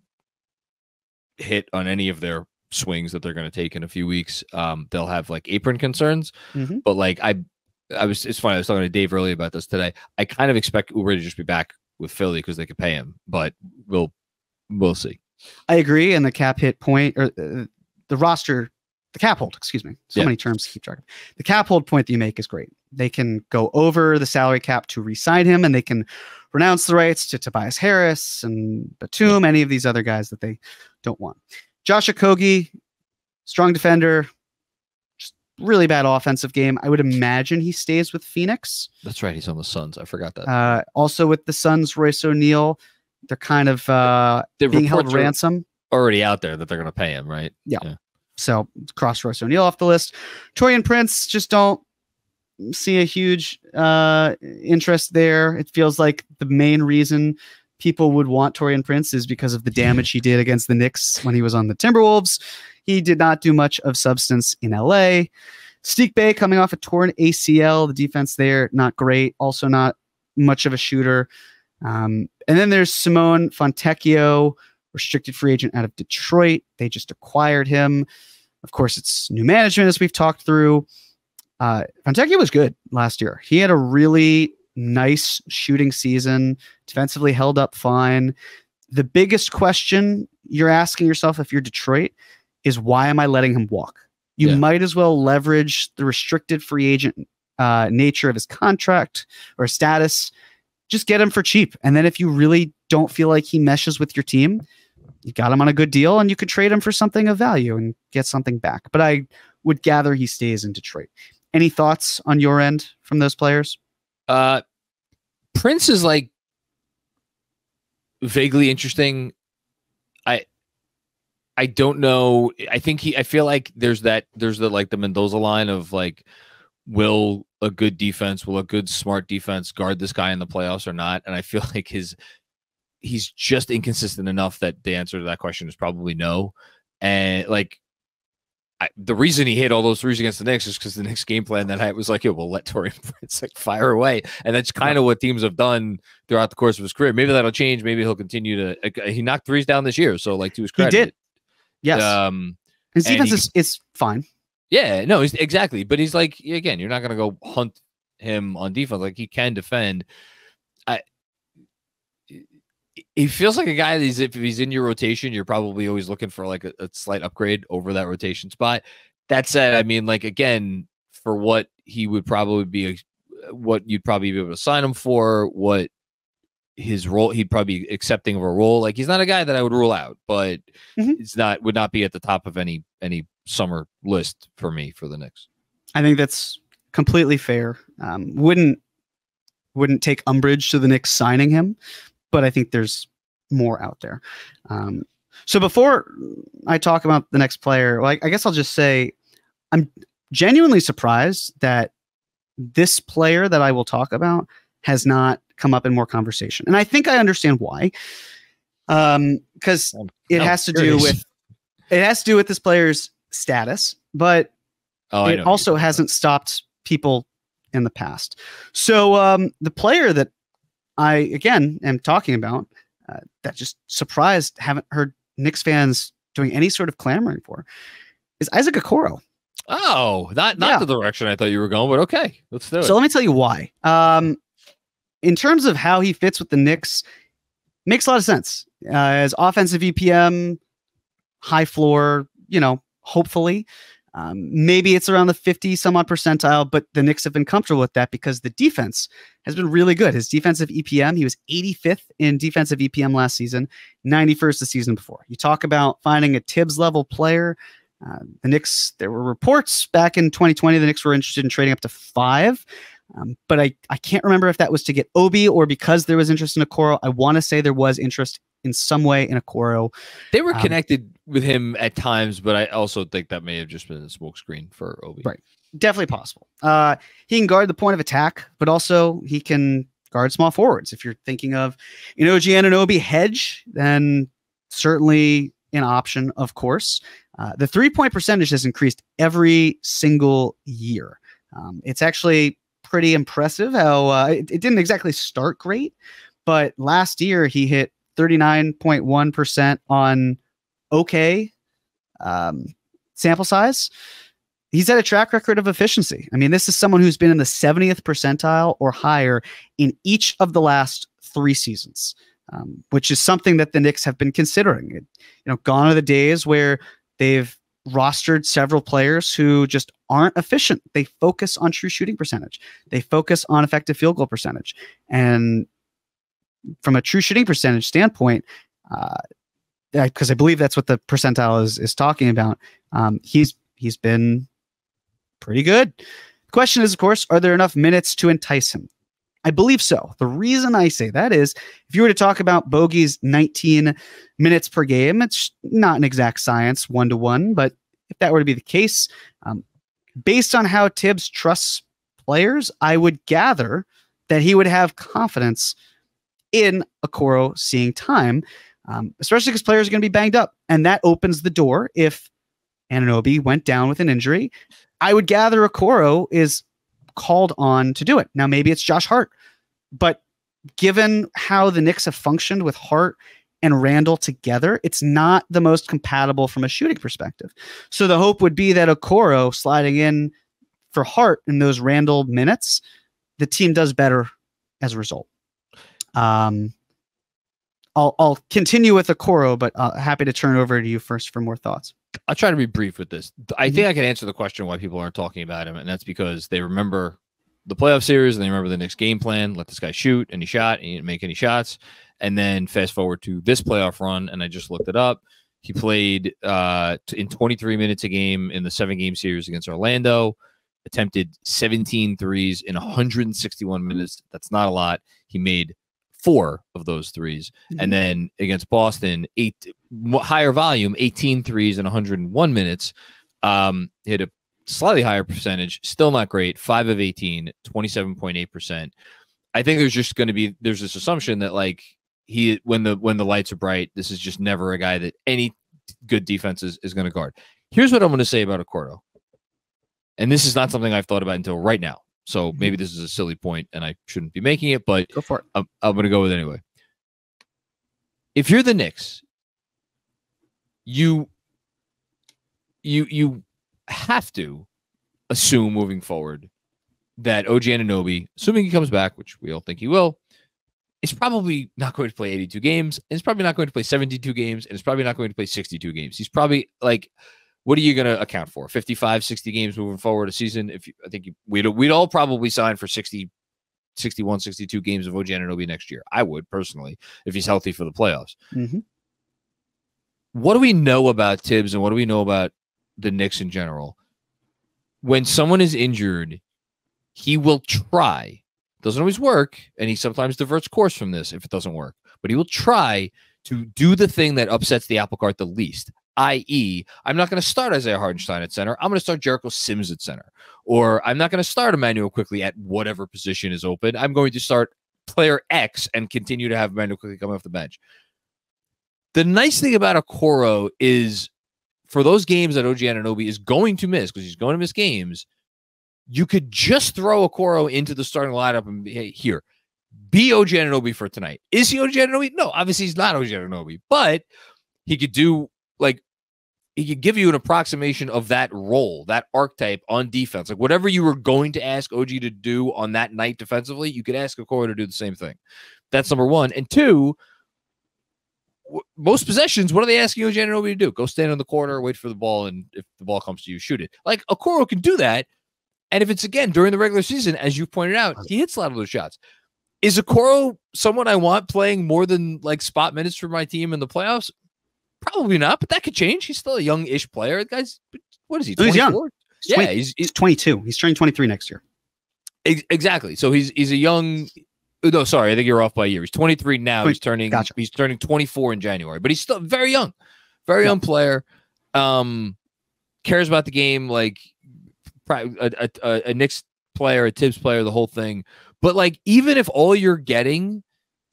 hit on any of their swings that they're going to take in a few weeks, they'll have like apron concerns. But like it's funny. I was talking to Dave earlier about this today. I kind of expect Oubre to just be back with Philly because they could pay him, but we'll see. I agree. And the cap hit point, or the roster, the cap hold, excuse me. So many terms to keep track of. The cap hold point that you make is great. They can go over the salary cap to re-sign him, and they can renounce the rights to Tobias Harris and Batum, any of these other guys that they don't want. Josh Okogie, strong defender, just really bad offensive game. I would imagine he stays with Phoenix. That's right. He's on the Suns. I forgot that. Also with the Suns, Royce O'Neal, they're kind of being held ransom. Already out there that they're going to pay him, right? Yeah. So cross Royce O'Neal off the list. Taurean Prince, just don't see a huge interest there. It feels like the main reason people would want Taurean Prince is because of the damage he did against the Knicks when he was on the Timberwolves. He did not do much of substance in LA. Steek Bay coming off a torn ACL. The defense there, not great. Also not much of a shooter. And then there's Simone Fontecchio, restricted free agent out of Detroit. They just acquired him. Of course, it's new management, as we've talked through. Fontecchio was good last year. He had a really nice shooting season, defensively held up fine. The biggest question you're asking yourself if you're Detroit is, why am I letting him walk? You might as well leverage the restricted free agent nature of his contract or status. Just get him for cheap. And then if you really don't feel like he meshes with your team, you got him on a good deal and you could trade him for something of value and get something back. But I would gather he stays in Detroit. Any thoughts on your end from those players? Prince is like vaguely interesting. I don't know. I feel like there's the Mendoza line of like, will a good smart defense guard this guy in the playoffs or not? And I feel like he's just inconsistent enough that the answer to that question is probably no. And like, the reason he hit all those threes against the Knicks is because the Knicks game plan that night was like, we'll let Taurean Prince like fire away. And that's kind of what teams have done throughout the course of his career. Maybe that'll change. Maybe he'll continue to, he knocked threes down this year. So like, to his credit. He did. Yes. His defense is fine. Yeah, no, exactly. But he's like, again, you're not going to go hunt him on defense. Like, he can defend. He feels like a guy that if he's in your rotation, you're probably always looking for like a slight upgrade over that rotation spot. That said, I mean, like, again, for what he would probably be, what you'd probably be able to sign him for, what his role, he'd probably be accepting of a role. Like, he's not a guy that I would rule out, but would not be at the top of any summer list for me for the Knicks. I think that's completely fair. Wouldn't take umbrage to the Knicks signing him, but I think there's more out there. So before I talk about the next player, I guess I'll just say I'm genuinely surprised that this player that I will talk about has not come up in more conversation. And I think I understand why. Because it has to do with this player's status, but it also hasn't stopped people in the past. So the player that I, again, am talking about that just surprised, haven't heard Knicks fans doing any sort of clamoring for, is Isaac Okoro. Oh, not the direction I thought you were going, but okay, let's do it. So let me tell you why. In terms of how he fits with the Knicks, makes a lot of sense. As offensive EPM, high floor, hopefully. Maybe it's around the 50 some odd percentile, but the Knicks have been comfortable with that because the defense has been really good. His defensive EPM, he was 85th in defensive EPM last season, 91st the season before. You talk about finding a Thibs level player. The Knicks, there were reports back in 2020, the Knicks were interested in trading up to 5. But I can't remember if that was to get Obi or because there was interest in Okoro. I want to say there was interest in some way in Okoro. They were connected with him at times, but I also think that may have just been a smokescreen for Obi. Right. Definitely possible. He can guard the point of attack, but also he can guard small forwards. If you're thinking of an OG Anunoby hedge, then certainly an option, of course. The 3-point percentage has increased every single year. It's actually pretty impressive how it didn't exactly start great, but last year he hit 39.1% on okay sample size. He's had a track record of efficiency. I mean, this is someone who's been in the 70th percentile or higher in each of the last 3 seasons, which is something that the Knicks have been considering. Gone are the days where they've rostered several players who just aren't efficient. They focus on true shooting percentage. They focus on effective field goal percentage. And from a true shooting percentage standpoint, because I believe that's what the percentile is talking about, he's been pretty good. The question is, of course, are there enough minutes to entice him? I believe so. The reason I say that is, if you were to talk about Bogey's 19 minutes per game, it's not an exact science 1-to-1, but if that were to be the case, based on how Thibs trusts players, I would gather that he would have confidence in Okoro seeing time, especially because players are going to be banged up. And that opens the door. If Anunoby went down with an injury, I would gather Okoro is called on to do it. Now, maybe it's Josh Hart, but given how the Knicks have functioned with Hart and Randall together, it's not the most compatible from a shooting perspective. So the hope would be that Okoro sliding in for Hart in those Randall minutes, the team does better as a result. I'll continue with Okoro, but happy to turn it over to you first for more thoughts. I'll try to be brief with this. I think I can answer the question why people aren't talking about him, and that's because they remember the playoff series and they remember the Knicks game plan. Let this guy shoot, and he shot, and he didn't make any shots. And then fast forward to this playoff run, and I just looked it up. He played in 23 minutes a game in the 7-game series against Orlando, attempted 17 threes in 161 minutes. That's not a lot. He made 4 of those threes. And then against Boston, higher volume, 18 threes in 101 minutes. Hit a slightly higher percentage, still not great. 5 of 18, 27.8%. I think there's this assumption that like when the lights are bright, this is just never a guy that any good defense is going to guard. Here's what I'm going to say about Okoro. And this is not something I've thought about until right now. So maybe this is a silly point and I shouldn't be making it, but go for it. I'm going to go with it anyway. If you're the Knicks, you have to assume moving forward that OG Anunoby, assuming he comes back, which we all think he will, is probably not going to play 82 games. And it's probably not going to play 72 games. And it's probably not going to play 62 games. He's probably like, what are you going to account for? 55, 60 games moving forward a season? We'd all probably sign for 60, 61, 62 games of OG Anunoby next year. I would personally, if he's healthy for the playoffs. What do we know about Thibs and what do we know about the Knicks in general? When someone is injured, he will try. Doesn't always work, and he sometimes diverts course from this if it doesn't work. But he will try to do the thing that upsets the apple cart the least. I.e., I'm not going to start Isaiah Hartenstein at center. I'm going to start Jericho Sims at center. Or I'm not going to start Emmanuel Quickley at whatever position is open. I'm going to start player X and continue to have Emmanuel Quickley come off the bench. The nice thing about Okoro is for those games that OG Anunoby is going to miss, because he's going to miss games, you could just throw Okoro into the starting lineup and be, hey, here, be OG Anunoby for tonight. Is he OG Anunoby? No, obviously he's not OG Anunoby, but he could do like, he could give you an approximation of that role, that archetype on defense. Like whatever you were going to ask OG to do on that night defensively, you could ask Okoro to do the same thing. That's number one. And two, most possessions, what are they asking OG Anunoby to do? Go stand on the corner, wait for the ball, and if the ball comes to you, shoot it. Like Okoro can do that. And if it's, again, during the regular season, as you pointed out, he hits a lot of those shots. Is Okoro someone I want playing more than like spot minutes for my team in the playoffs? Probably not, but that could change. He's still a young-ish player. The guy's, what is he, 24? He's young. He's 22. He's turning 23 next year. Exactly. So he's a young... No, sorry, I think you're off by a year. He's 23 now. He's turning 24 in January, but he's still very young. Very young player. Cares about the game like a Knicks player, a Thibs player, the whole thing. But like, even if all you're getting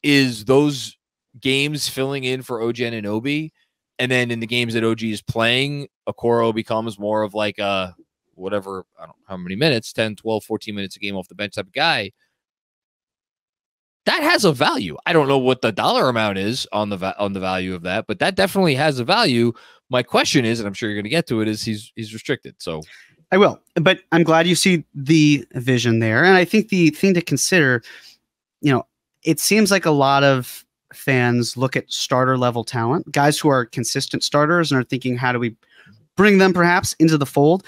is those games filling in for OG Anunoby, and then in the games that OG is playing, Okoro becomes more of like a whatever, I don't know how many minutes, 10, 12, 14 minutes a game off the bench type of guy. That has a value. I don't know what the dollar amount is on the value of that, but that definitely has a value. My question is, and I'm sure you're going to get to it, is he's restricted. So I will, but I'm glad you see the vision there. And I think the thing to consider, it seems like a lot of fans look at starter level talent, guys who are consistent starters, and are thinking, how do we bring them perhaps into the fold?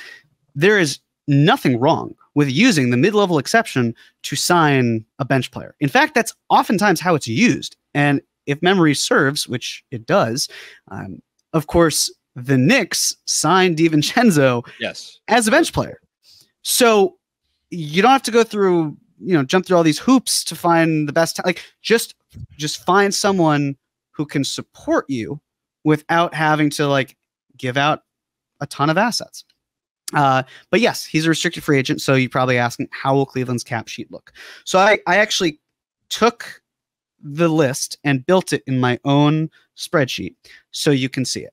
There is nothing wrong with using the mid-level exception to sign a bench player. In fact, that's oftentimes how it's used. And if memory serves, which it does, of course, the Knicks signed DiVincenzo as a bench player. So you don't have to go through, jump through all these hoops to find the best. Like just find someone who can support you without having to like give out a ton of assets. But yes, he's a restricted free agent. So you're probably asking, how will Cleveland's cap sheet look? So I actually took the list and built it in my own spreadsheet so you can see it.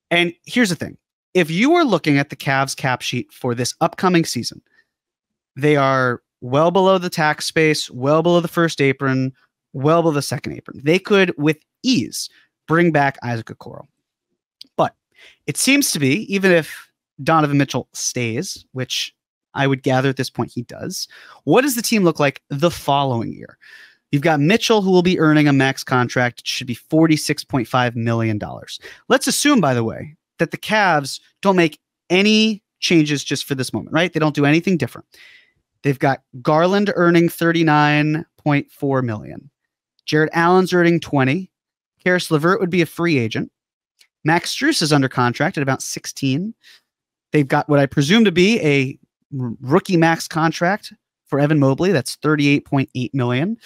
And here's the thing. If you are looking at the Cavs cap sheet for this upcoming season, they are well below the tax space, well below the first apron, well below the second apron. They could, with ease, bring back Isaac Okoro. But it seems to be, even if Donovan Mitchell stays, which I would gather at this point he does, what does the team look like the following year? You've got Mitchell, who will be earning a max contract. It should be $46.5 million. Let's assume, by the way, that the Cavs don't make any changes just for this moment, right? They don't do anything different. They've got Garland earning $39.4 million. Jared Allen's earning $20. Karis LeVert would be a free agent. Max Strus is under contract at about $16. They've got what I presume to be a rookie max contract for Evan Mobley. That's $38.8 million.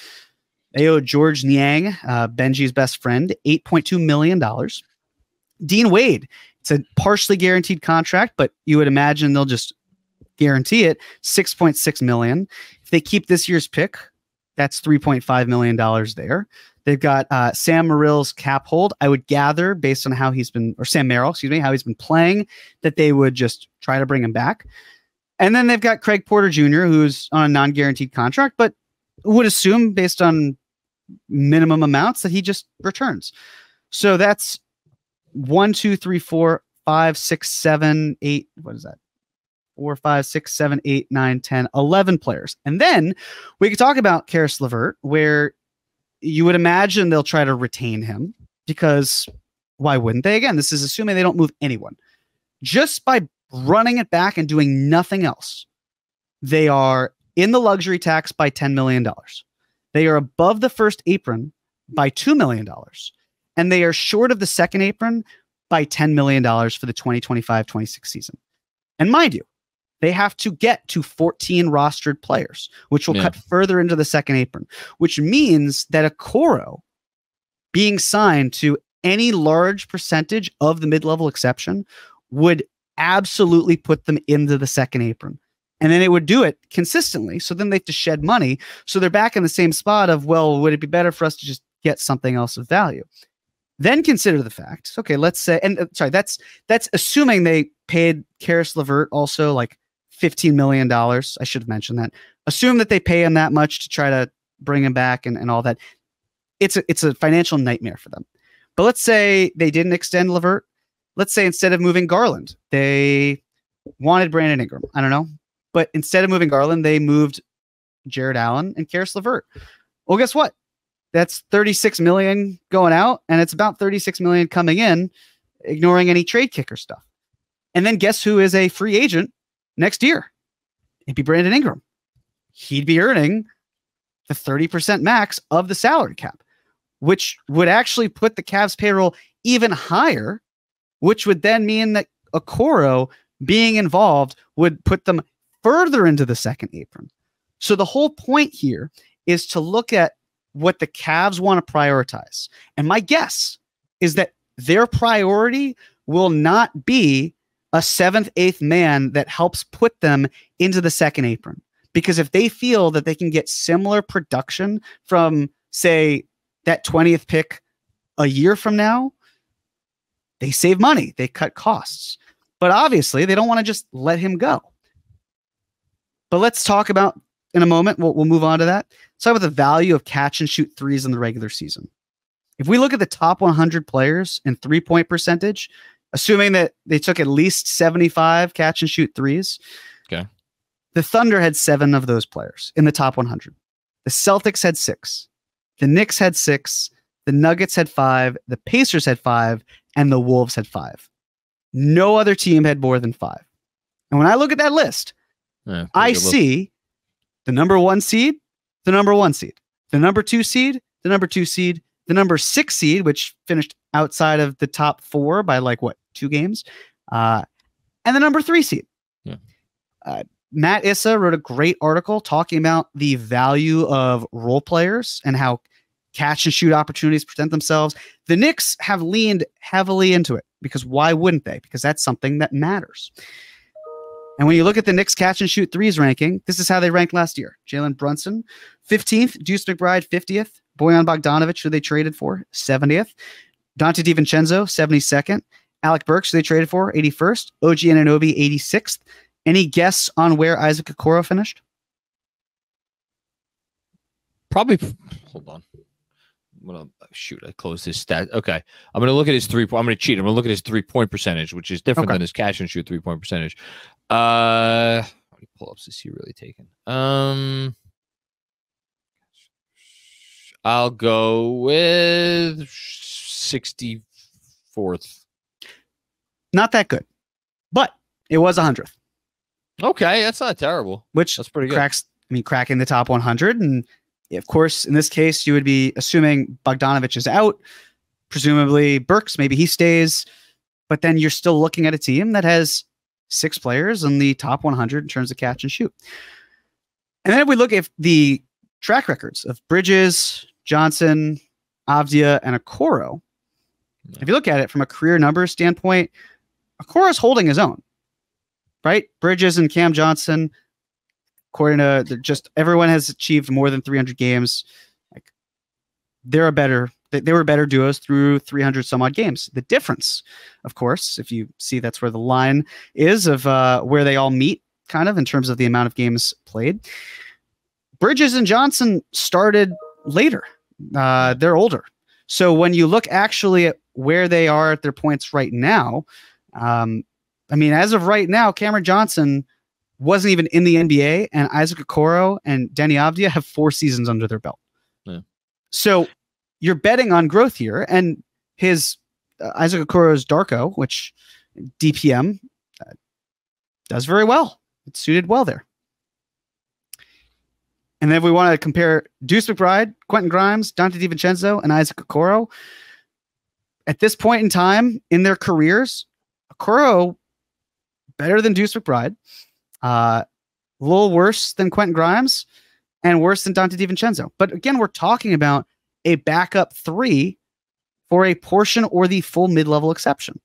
They owe George Niang, Benji's best friend, $8.2 million. Dean Wade, it's a partially guaranteed contract, but you would imagine they'll just guarantee it, $6.6 million. If they keep this year's pick, that's $3.5 million there. They've got Sam Merrill's cap hold. I would gather, based on how he's been, or Sam Merrill, excuse me, how he's been playing, that they would just try to bring him back. And then they've got Craig Porter Jr., who's on a non-guaranteed contract, but would assume, based on minimum amounts, that he just returns. So that's 1, 2, 3, 4, 5, 6, 7, 8. What is that? 4, 5, 6, 7, 8, 9, 10, 11 players. And then we could talk about Karis LeVert, where you would imagine they'll try to retain him, because why wouldn't they? Again, this is assuming they don't move anyone. Just by running it back and doing nothing else, they are in the luxury tax by $10 million. They are above the first apron by $2 million. And they are short of the second apron by $10 million for the 2025-26 season. And mind you, they have to get to 14 rostered players, which will cut further into the second apron, which means that Okoro being signed to any large percentage of the mid-level exception would absolutely put them into the second apron. And then it would do it consistently. So then they have to shed money. So they're back in the same spot of, well, would it be better for us to just get something else of value? Then consider the fact, okay, let's say, and sorry, that's assuming they paid Karis LeVert also like $15 million. I should have mentioned that. Assume that they pay him that much to try to bring him back and all that. It's a financial nightmare for them. But let's say they didn't extend LeVert. Let's say instead of moving Garland, they wanted Brandon Ingram. I don't know. But instead of moving Garland, they moved Jared Allen and Karis LeVert. Well, guess what? That's $36 million going out, and it's about $36 million coming in, ignoring any trade kicker stuff. And then guess who is a free agent next year? It'd be Brandon Ingram. He'd be earning the 30% max of the salary cap, which would actually put the Cavs payroll even higher, which would then mean that Okoro being involved would put them further into the second apron. So the whole point here is to look at what the Cavs want to prioritize. And my guess is that their priority will not be a seventh, eighth man that helps put them into the second apron. Because if they feel that they can get similar production from, say, that 20th pick a year from now, they save money, they cut costs. But obviously, they don't want to just let him go. But let's talk about, in a moment, we'll move on to that. Let's talk about the value of catch and shoot threes in the regular season. If we look at the top 100 players in 3-point percentage, assuming that they took at least 75 catch and shoot threes, okay, the Thunder had 7 of those players in the top 100. The Celtics had 6. The Knicks had 6. The Nuggets had 5. The Pacers had 5. And the Wolves had 5. No other team had more than 5. And when I look at that list, I see the number 1 seed, the number 1 seed, the number 2 seed, the number 2 seed, the number 6 seed, which finished outside of the top 4 by 2 games, and the number 3 seed. Yeah. Matt Issa wrote a great article talking about the value of role players and how catch and shoot opportunities present themselves. The Knicks have leaned heavily into it because why wouldn't they? Because that's something that matters. And when you look at the Knicks catch and shoot threes ranking, this is how they ranked last year. Jalen Brunson, 15th. Deuce McBride, 50th. Bojan Bogdanovic, who they traded for, 70th. Dante DiVincenzo, 72nd. Alec Burks, who they traded for, 81st. OG Anunoby, 86th. Any guess on where Isaac Okoro finished? Probably. Hold on. I closed his stat. Okay. I'm going to look at his I'm going to cheat. I'm going to look at his 3-point percentage, which is different than his catch and shoot 3-point percentage. How many pull-ups is he really taking? I'll go with 64th. Not that good, but it was 100th. Okay, that's not terrible. That's pretty good. Cracking the top 100. And of course, in this case, you would be assuming Bogdanovic is out. Presumably Burks, maybe he stays. But then you're still looking at a team that has 6 players in the top 100 in terms of catch and shoot. And then if we look at the track records of Bridges, Johnson, Avdia, and Okoro, if you look at it from a career numbers standpoint, Okoro's holding his own. Right? Bridges and Cam Johnson, according to just everyone has achieved more than 300 games. They were better duos through 300 some odd games. The difference, of course, if you see that's where the line is of where they all meet kind of in terms of the amount of games played. Bridges and Johnson started later. They're older. So when you look actually at where they are at their points right now, as of right now, Cameron Johnson wasn't even in the NBA, and Isaac Okoro and Denny Avdia have 4 seasons under their belt. Yeah. So you're betting on growth here, and his Isaac Okoro's Darko, which DPM does very well. It's suited well there. And then if we want to compare Deuce McBride, Quentin Grimes, Dante DiVincenzo, and Isaac Okoro, at this point in time in their careers, Okoro better than Deuce McBride, a little worse than Quentin Grimes, and worse than Dante DiVincenzo. But again, we're talking about a backup 3 for a portion or the full mid-level exception,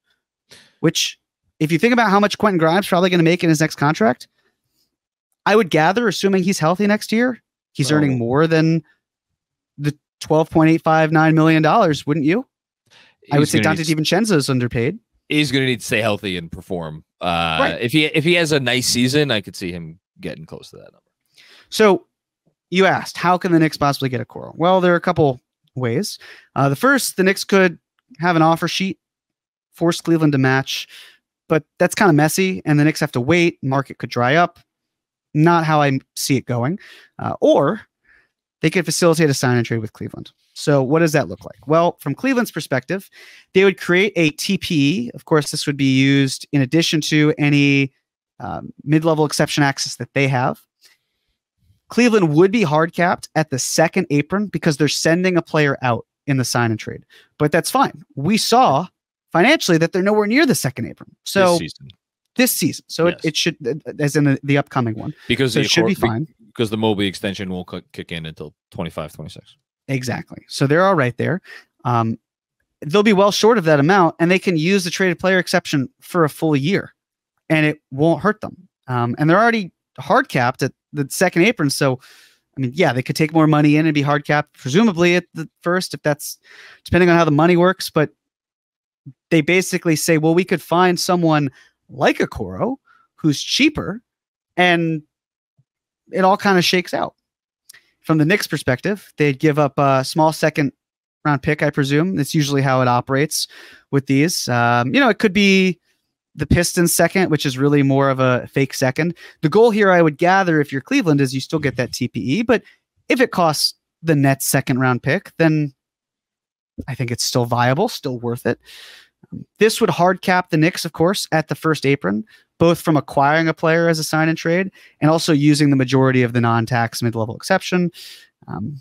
which if you think about how much Quentin Grimes probably going to make in his next contract, I would gather, assuming he's healthy next year, he's earning more than the $12.859 million, wouldn't you? I would say Dante DiVincenzo is underpaid. He's going to need to stay healthy and perform. Right. If he has a nice season, I could see him getting close to that number. So you asked, how can the Knicks possibly get Okoro? Well, there are a couple ways. The first, the Knicks could have an offer sheet, force Cleveland to match, but that's kind of messy, and the Knicks have to wait. Market could dry up. Not how I see it going. Or they could facilitate a sign and trade with Cleveland. So what does that look like? Well, from Cleveland's perspective, they would create a TPE. Of course, this would be used in addition to any mid-level exception access that they have. Cleveland would be hard capped at the second apron because they're sending a player out in the sign and trade. But that's fine. We saw financially that they're nowhere near the second apron. So this season. So yes. it should, as in the upcoming one. Because so it should be fine. Because the Mobley extension won't kick in until 25-26. Exactly. So they're all right there. They'll be well short of that amount, and they can use the traded player exception for a full year, and it won't hurt them. And they're already hard capped at the second apron. So, they could take more money in and be hard capped, presumably at the first, if that's depending on how the money works. But they basically say, well, we could find someone like Okoro who's cheaper, and it all kind of shakes out. From the Knicks' perspective, they'd give up a small second round pick, I presume. That's usually how it operates with these. It could be the Pistons second, which is really more of a fake second. The goal here, I would gather, if you're Cleveland, is you still get that TPE, but If it costs the Nets' second-round pick, then I think it's still viable, still worth it. This would hard cap the Knicks, of course, at the first apron, both from acquiring a player as a sign and trade and also using the majority of the non-tax mid-level exception.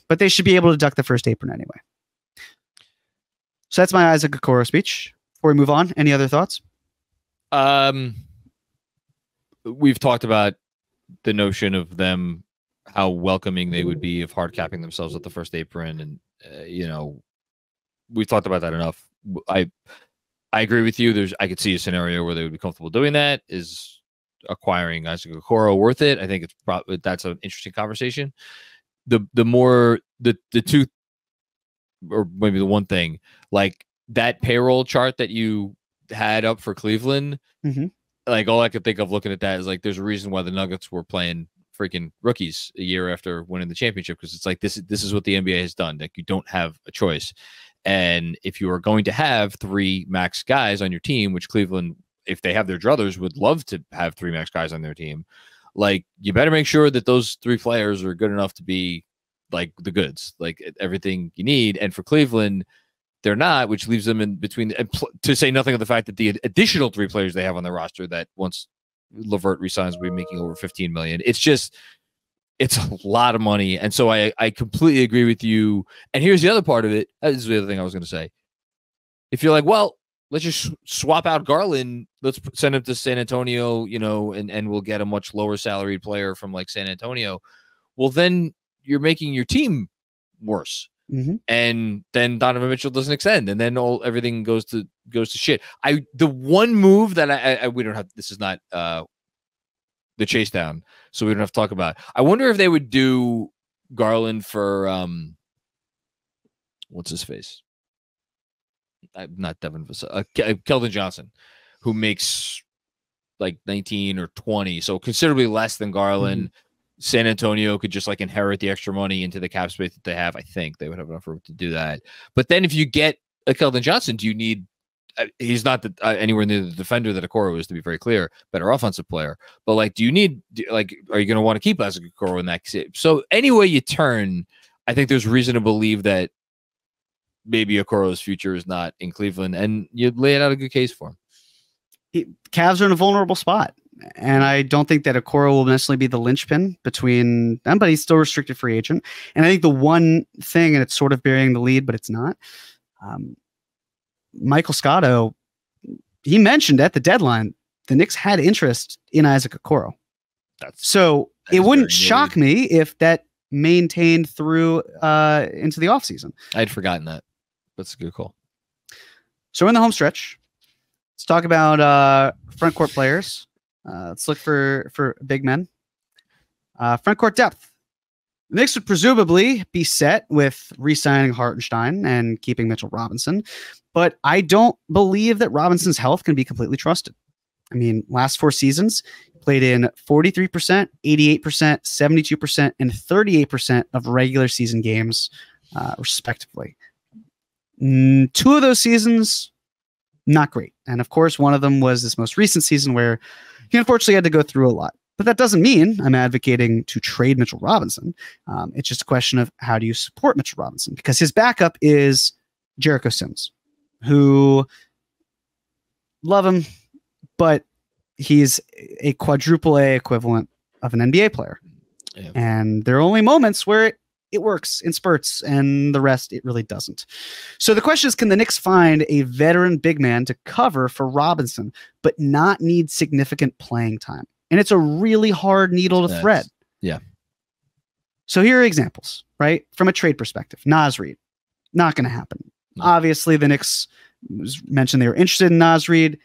But they should be able to duck the first apron anyway. So that's my Isaac Okoro speech. Before we move on, any other thoughts? We've talked about the notion of them, how welcoming they would be of hard capping themselves at the first apron. And, we've talked about that enough. I agree with you. I could see a scenario where they would be comfortable doing that. Is acquiring Isaac Okoro worth it? I think it's probably, that's an interesting conversation. The two, or maybe the one thing, like that payroll chart that you had up for Cleveland, like all I could think of looking at that is like, there's a reason why the Nuggets were playing freaking rookies a year after winning the championship, because it's like this is what the NBA has done. Like, you don't have a choice. And if you are going to have 3 max guys on your team, which Cleveland, if they have their druthers, would love to have 3 max guys on their team, like, you better make sure that those 3 players are good enough to be like the goods, like everything you need. And for Cleveland, they're not, which leaves them in between. To say nothing of the fact that the additional 3 players they have on their roster that once LeVert resigns will be making over $15 million. It's a lot of money. And so I completely agree with you. And here's the other part of it. This is the other thing I was going to say. If you're like, well, let's just swap out Garland, let's send him to San Antonio, and we'll get a much lower salaried player from like San Antonio. Well, then you're making your team worse. And then Donovan Mitchell doesn't extend, and then everything goes to shit. The one move that we don't have, this is not the chase down, so we don't have to talk about. I wonder if they would do Garland for what's his face? Not Devin Vassell, Keldon Johnson, who makes like 19 or 20, so considerably less than Garland. San Antonio could just like inherit the extra money into the cap space that they have. I think they would have enough room to do that. But then if you get a Keldon Johnson, do you need? He's not anywhere near the defender that Okoro is, to be very clear. Better offensive player, but like, are you going to want to keep Isaac Okoro in that case? So anyway you turn, I think there's reason to believe that maybe Okoro's future is not in Cleveland, and you lay it out a good case for him. Cavs are in a vulnerable spot, and I don't think that Okoro will necessarily be the linchpin between them, but he's still a restricted free agent. And I think the one thing, and it's sort of burying the lead, but it's not. Michael Scotto, he mentioned at the deadline, the Knicks had interest in Isaac Okoro. So it wouldn't shock me if that maintained through into the offseason. I'd forgotten that. That's a good call. So we're in the home stretch. Let's talk about front court players. Let's look for big men. Front court depth. The Knicks would presumably be set with re-signing Hartenstein and keeping Mitchell Robinson, but I don't believe that Robinson's health can be completely trusted. I mean, last 4 seasons, played in 43%, 88%, 72%, and 38% of regular season games, respectively. 2 of those seasons, not great. And of course, one of them was this most recent season where he unfortunately had to go through a lot. But that doesn't mean I'm advocating to trade Mitchell Robinson. It's just a question of how do you support Mitchell Robinson? Because his backup is Jericho Sims, who, love him, but he's a quadruple A equivalent of an NBA player. Yeah. And there are only moments where it works in spurts, and the rest, it really doesn't. So the question is, can the Knicks find a veteran big man to cover for Robinson, but not need significant playing time? And it's a really hard needle to thread. Yeah. So here are examples, right? From a trade perspective. Naz Reid, not going to happen. No. Obviously, the Knicks mentioned they were interested in Naz Reid.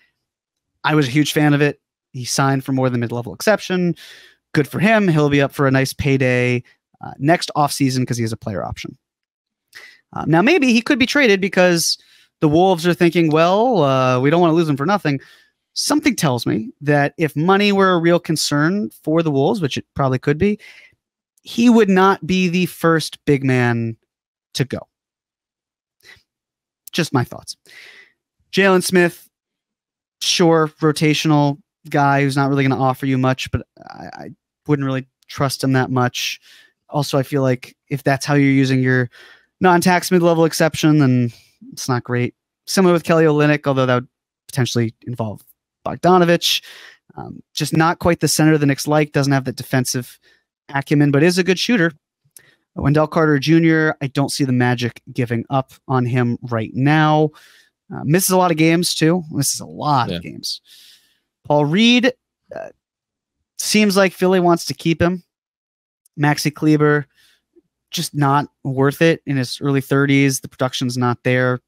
I was a huge fan of it. He signed for more than mid-level exception. Good for him. He'll be up for a nice payday next offseason because he has a player option. Now, maybe he could be traded because the Wolves are thinking, well, we don't want to lose him for nothing. Something tells me that if money were a real concern for the Wolves, which it probably could be, he would not be the first big man to go. Just my thoughts. Jalen Smith, sure, rotational guy who's not really going to offer you much, but I wouldn't really trust him that much. Also, I feel like if that's how you're using your non-tax mid-level exception, then it's not great. Similar with Kelly Olynyk, although that would potentially involve Bogdanovich. Just not quite the center the Knicks like. Doesn't have the defensive acumen, but is a good shooter. Wendell Carter Jr., I don't see the Magic giving up on him right now. Misses a lot of games, too. Misses a lot of games. Paul Reed, seems like Philly wants to keep him. Maxi Kleber, just not worth it in his early 30s. The production's not there.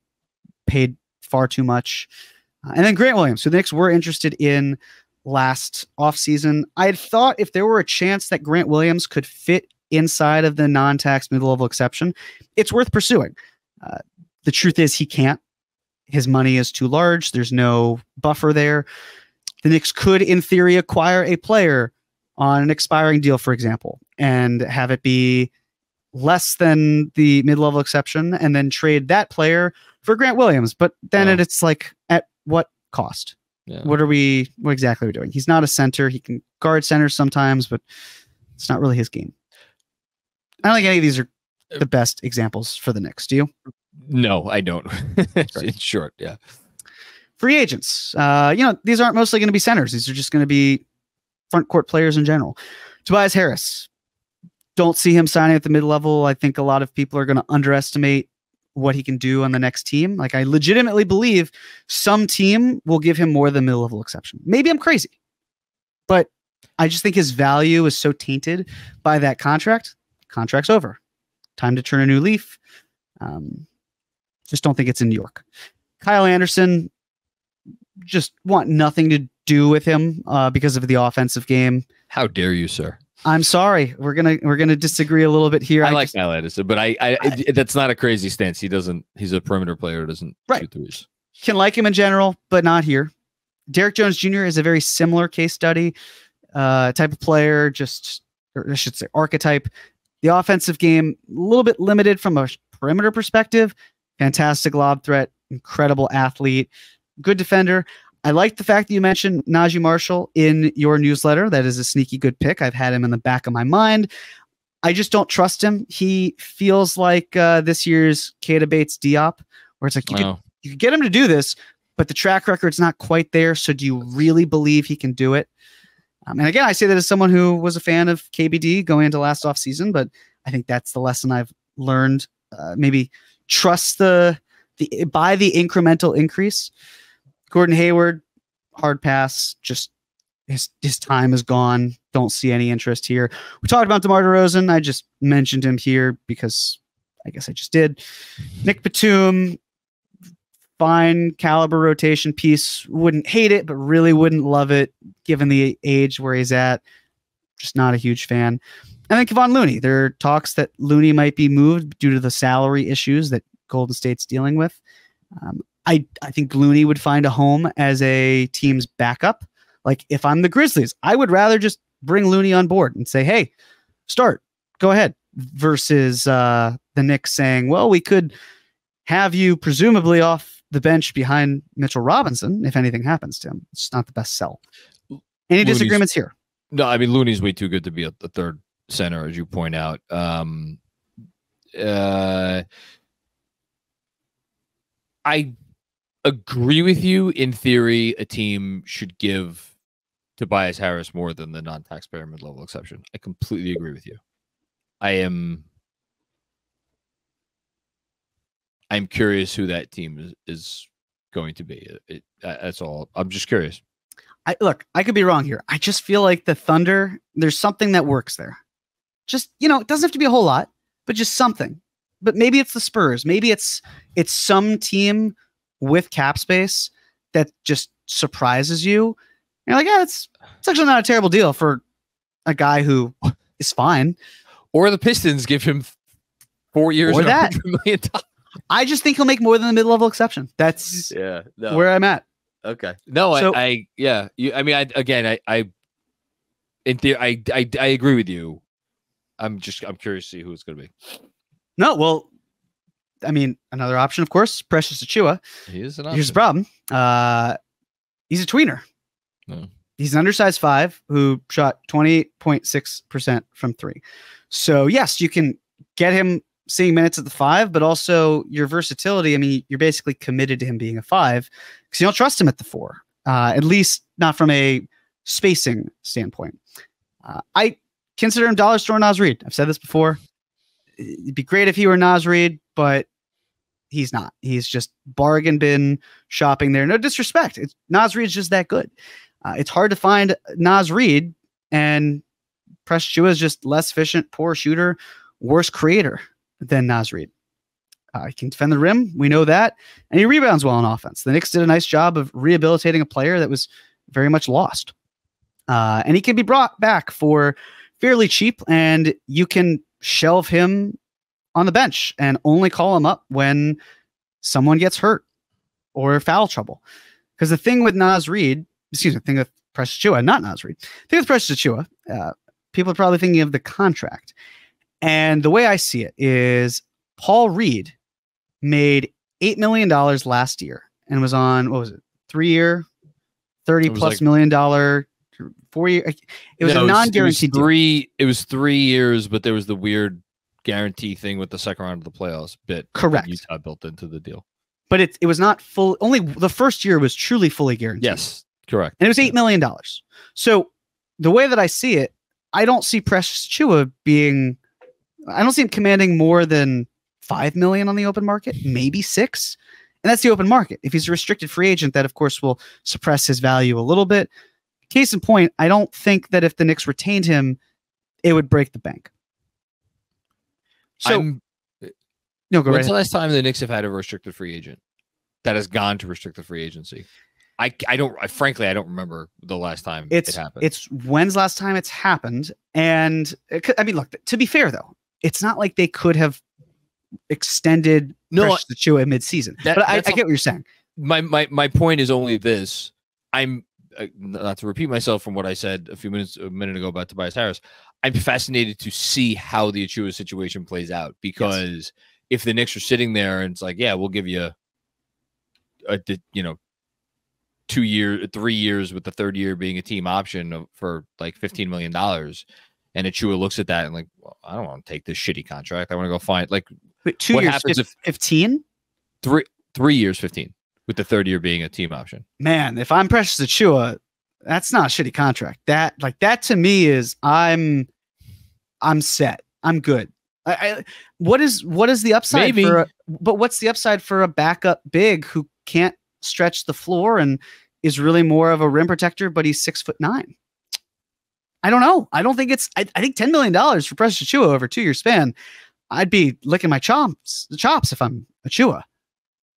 Paid far too much. And then Grant Williams, who the Knicks were interested in last offseason. I had thought if there were a chance that Grant Williams could fit inside of the non-tax mid-level exception, it's worth pursuing. The truth is he can't. His money is too large. There's no buffer there. The Knicks could, in theory, acquire a player on an expiring deal, for example, and have it be less than the mid-level exception and then trade that player for Grant Williams. But then it's like, at what cost? Yeah. What exactly are we doing? He's not a center. He can guard center sometimes, but it's not really his game. I don't think any of these are the best examples for the Knicks. Do you? No, I don't. In short, yeah. Free agents. These aren't mostly going to be centers. These are just going to be front court players in general. Tobias Harris. Don't see him signing at the mid-level. I think a lot of people are going to underestimate what he can do on the next team. Like, I legitimately believe some team will give him more than mid-level exception. Maybe I'm crazy, but I just think his value is so tainted by that contract. Contract's over. Time to turn a new leaf. Just don't think it's in New York. Kyle Anderson, just want nothing to do with him because of the offensive game. How dare you, sir? I'm sorry. We're gonna disagree a little bit here. I like Kyle Anderson, but I that's not a crazy stance. He's a perimeter player who doesn't shoot threes. Can like him in general, but not here. Derek Jones Jr. is a very similar case study type of player, or I should say archetype. The offensive game, a little bit limited from a perimeter perspective. Fantastic lob threat, incredible athlete, good defender. I like the fact that you mentioned Najee Marshall in your newsletter. That is a sneaky good pick. I've had him in the back of my mind. I just don't trust him. He feels like this year's Keita Bates Diop, where it's like you could get him to do this, but the track record's not quite there. So do you really believe he can do it? And again, I say that as someone who was a fan of KBD going into last offseason, but I think that's the lesson I've learned. Maybe trust by the incremental increase. Gordon Hayward, hard pass. Just his time is gone. Don't see any interest here. We talked about DeMar DeRozan. I just mentioned him here because I guess I just did. Nick Batum, fine caliber rotation piece. Wouldn't hate it, but really wouldn't love it given the age where he's at. Just not a huge fan. And then Kevon Looney. There are talks that Looney might be moved due to the salary issues that Golden State's dealing with. I think Looney would find a home as a team's backup. Like, if I'm the Grizzlies, I would rather just bring Looney on board and say, hey, start, go ahead, versus the Knicks saying, well, we could have you presumably off the bench behind Mitchell Robinson if anything happens to him. It's not the best sell. Any disagreements here? No, I mean, Looney's way too good to be a third center, as you point out. I agree with you. In theory, a team should give Tobias Harris more than the non-taxpayer mid-level exception. I completely agree with you. I'm curious who that team is going to be. That's all. I'm just curious. I could be wrong here. I just feel like the Thunder, there's something that works there. Just, it doesn't have to be a whole lot, but just something. But maybe it's the Spurs. Maybe it's some team with cap space that just surprises you. You're like, yeah, it's actually not a terrible deal for a guy who is fine. Or the Pistons give him 4 years or that. $100 million. I just think he'll make more than the mid-level exception. That's where I'm at. Okay. No, so, I in theory, I agree with you. I'm curious to see who it's going to be. No, well, I mean, another option, of course, Precious Achiuwa. He is an option. Here's the problem. He's a tweener. No. He's an undersized 5 who shot 28.6% from 3. So yes, you can get him seeing minutes at the 5, but also your versatility. I mean, you're basically committed to him being a 5 because you don't trust him at the 4, at least not from a spacing standpoint. I consider him dollar store Naz Reid. I've said this before. It'd be great if he were Naz Reid, but he's not. He's just bargain bin shopping there. No disrespect. Naz Reid's just that good. It's hard to find Naz Reid, and Precious Achiuwa is just less efficient, poor shooter, worse creator than Naz Reid. He can defend the rim. We know that. And he rebounds well on offense. The Knicks did a nice job of rehabilitating a player that was very much lost. And he can be brought back for fairly cheap, and you can shelve him on the bench and only call him up when someone gets hurt or foul trouble. Because the thing with Naz Reid, the thing with Precious Achiuwa, not Naz Reid, the thing with Precious Achiuwa, people are probably thinking of the contract. And the way I see it is Paul Reed made $8 million last year and was on, what was it, 3-year, $30+ million, 4-year. It was a non-guaranteed deal. It was 3 years, but there was the weird guarantee thing with the second round of the playoffs bit. Correct. Utah built into the deal. But it was not full. Only the first year was truly fully guaranteed. Yes, correct. And it was $8 million. So the way that I see it, I don't see Precious Achiuwa I don't see him commanding more than $5 million on the open market, maybe $6 million. And that's the open market. If he's a restricted free agent, that of course will suppress his value a little bit. Case in point, I don't think that if the Knicks retained him, it would break the bank. So, go when's the last time the Knicks have had a restricted free agent that has gone to restricted free agency? Frankly, I don't remember the last time it happened. It's when's the last time it's happened? And I mean, look, to be fair though, it's not like they could have extended Precious Achiuwa mid-season. But I get what you're saying. My point is only this. I'm not to repeat myself from what I said a minute ago about Tobias Harris. I'm fascinated to see how the Achiuwa situation plays out, because if the Knicks are sitting there and it's like, yeah, we'll give you 2 years, 3 years, with the third year being a team option for like $15 million. And Achiuwa looks at that and like, well, I don't want to take this shitty contract. I want to go find like, wait, 2 years, happens if 15? 3 years, 15, with the third year being a team option. Man, if I'm Precious Achiuwa, that's not a shitty contract. That to me is I'm set. I'm good. What is the upside? Maybe. But what's the upside for a backup big who can't stretch the floor and is really more of a rim protector, but he's 6'9"? I don't know. I don't think I think $10 million for Precious Achiuwa over a 2-year span. I'd be licking my chops if I'm Achiuwa.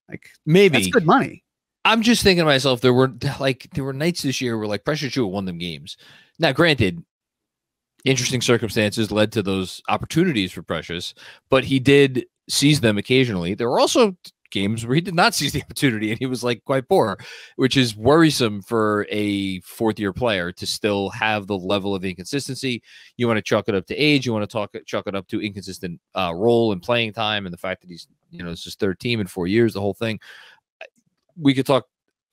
Like, maybe that's good money. I'm just thinking to myself, there were nights this year where like Precious Achiuwa won them games. Now, granted, interesting circumstances led to those opportunities for Precious, but he did seize them occasionally. There were also games where he did not seize the opportunity and he was like quite poor, which is worrisome for a fourth-year player to still have the level of inconsistency. You want to chalk it up to age. You want to chalk it up to inconsistent role and playing time, and the fact that he's, it's his third team in 4 years, the whole thing. We could talk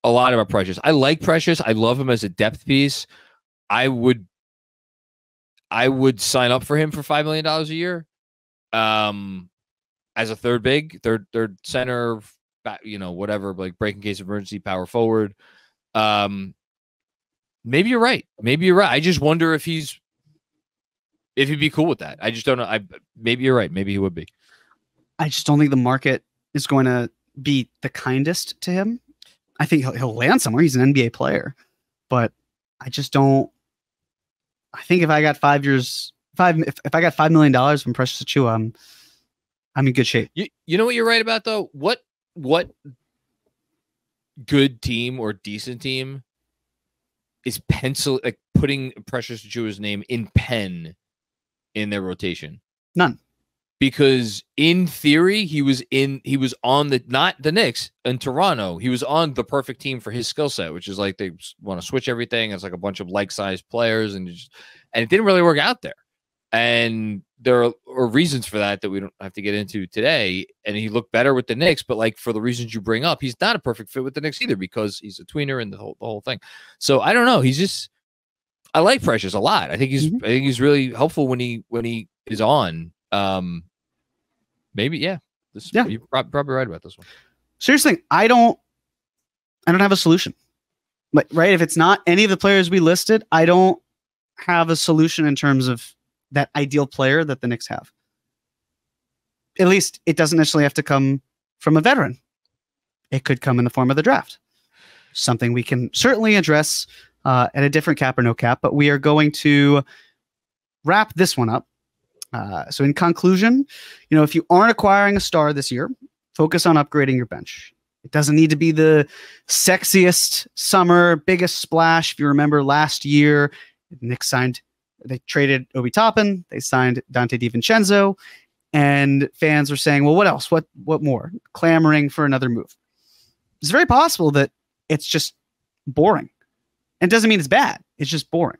a lot about Precious. I like Precious. I love him as a depth piece. I would sign up for him for $5 million a year. As a third center, whatever, like break in case of emergency, power forward. Maybe you're right. I just wonder if he'd be cool with that. I just don't know. Maybe you're right. Maybe he would be. I just don't think the market is going to be the kindest to him. I think he'll land somewhere. He's an NBA player, but I just don't. I think if I got 5 years, if I got $5 million from Precious Achiuwa, I'm in good shape. You know what you're right about though? What good team or decent team is putting Precious Achiuwa's name in pen in their rotation? None. Because in theory, he was on not the Knicks in Toronto. He was on the perfect team for his skill set, which is like they want to switch everything. It's like a bunch of like-sized players, and it didn't really work out there. And there are reasons for that we don't have to get into today. And he looked better with the Knicks, but like for the reasons you bring up, he's not a perfect fit with the Knicks either, because he's a tweener and the whole thing. So I don't know. He's just I like Precious a lot. I think he's really helpful when he is on. Maybe you're probably right about this one. So here's the thing, I don't have a solution. But right, if it's not any of the players we listed, I don't have a solution in terms of that ideal player that the Knicks have. At least it doesn't necessarily have to come from a veteran. It could come in the form of the draft. Something we can certainly address at a different cap or no cap, but we are going to wrap this one up. So in conclusion, if you aren't acquiring a star this year, focus on upgrading your bench. It doesn't need to be the sexiest summer, biggest splash. If you remember last year, Knicks they traded Obi Toppin, they signed Dante DiVincenzo, and fans were saying, well, what else? What more? Clamoring for another move. It's very possible that it's just boring. And it doesn't mean it's bad. It's just boring.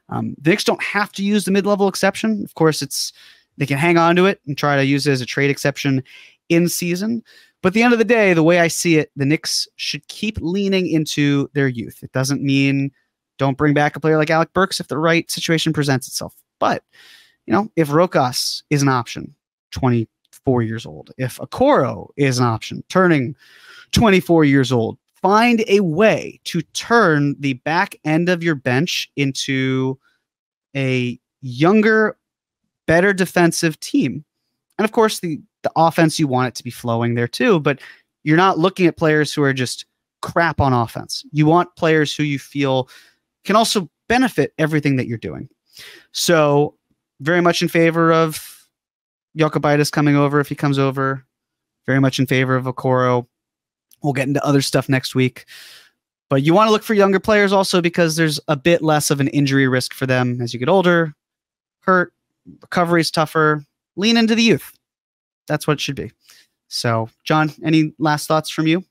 The Knicks don't have to use the mid-level exception. Of course, they can hang on to it and try to use it as a trade exception in season. But at the end of the day, the way I see it, the Knicks should keep leaning into their youth. It doesn't mean don't bring back a player like Alec Burks if the right situation presents itself. But, if Rokas is an option, 24 years old, if Okoro is an option, turning 24 years old, find a way to turn the back end of your bench into a younger, better defensive team. And of course, the offense, you want it to be flowing there too, but you're not looking at players who are just crap on offense. You want players who you feel can also benefit everything that you're doing. So very much in favor of Jokubaitis coming over if he comes over. Very much in favor of Okoro. We'll get into other stuff next week. But you want to look for younger players also because there's a bit less of an injury risk for them as you get older. Hurt, recovery is tougher. Lean into the youth. That's what it should be. So, John, any last thoughts from you?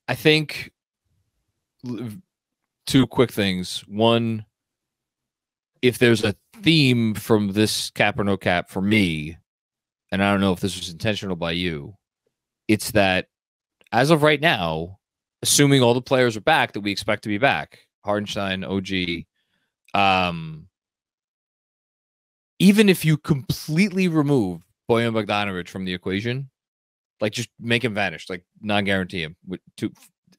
I think two quick things. One, if there's a theme from this cap or no cap for me, and I don't know if this was intentional by you, it's that as of right now, assuming all the players are back that we expect to be back, Hardenstein, OG, even if you completely remove Bojan Bogdanovic from the equation, like just make him vanish, like non-guarantee him with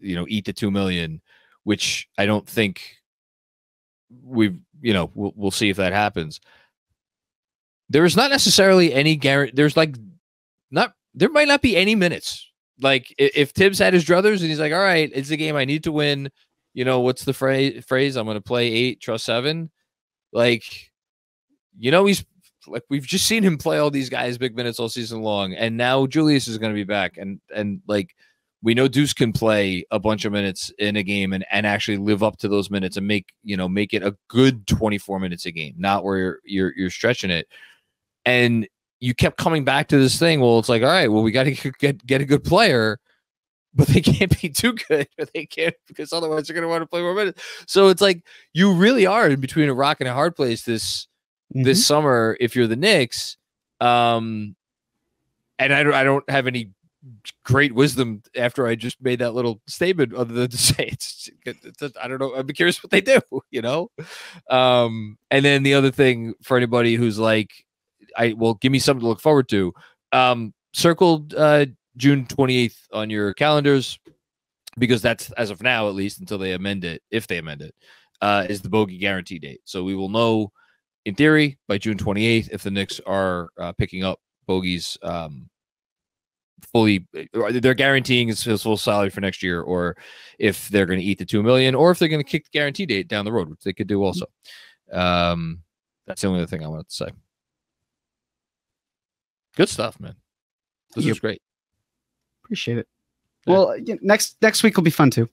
eat the $2 million, which I don't think we'll see if that happens. There is not necessarily any guarantee. There might not be any minutes. Like if Thibs had his druthers and he's like, all right, it's a game I need to win. What's the phrase? I'm going to play 8, trust 7. Like, he's like, we've just seen him play all these guys big minutes all season long. And now Julius is going to be back. And like, we know Deuce can play a bunch of minutes in a game and actually live up to those minutes and make it a good 24 minutes a game, not where you're stretching it. And you kept coming back to this thing. Well, it's like, all right, well, we got to get a good player, but they can't be too good, or they can't, because otherwise they're going to want to play more minutes. So it's like you really are in between a rock and a hard place this summer if you're the Knicks. And I don't have any great wisdom after I just made that little statement, other than to say it's I don't know. I'd be curious what they do, And then the other thing for anybody who's like, give me something to look forward to. Circled June 28th on your calendars, because that's, as of now, at least until they amend it, if they amend it, is the bogey guarantee date. So we will know, in theory, by June 28th, if the Knicks are picking up Bogey's fully, they're guaranteeing his full salary for next year, or if they're going to eat the $2 million, or if they're going to kick the guarantee date down the road, which they could do also. That's the only other thing I wanted to say. Good stuff, man. This was great. Appreciate it. Yeah. Well, next week will be fun too.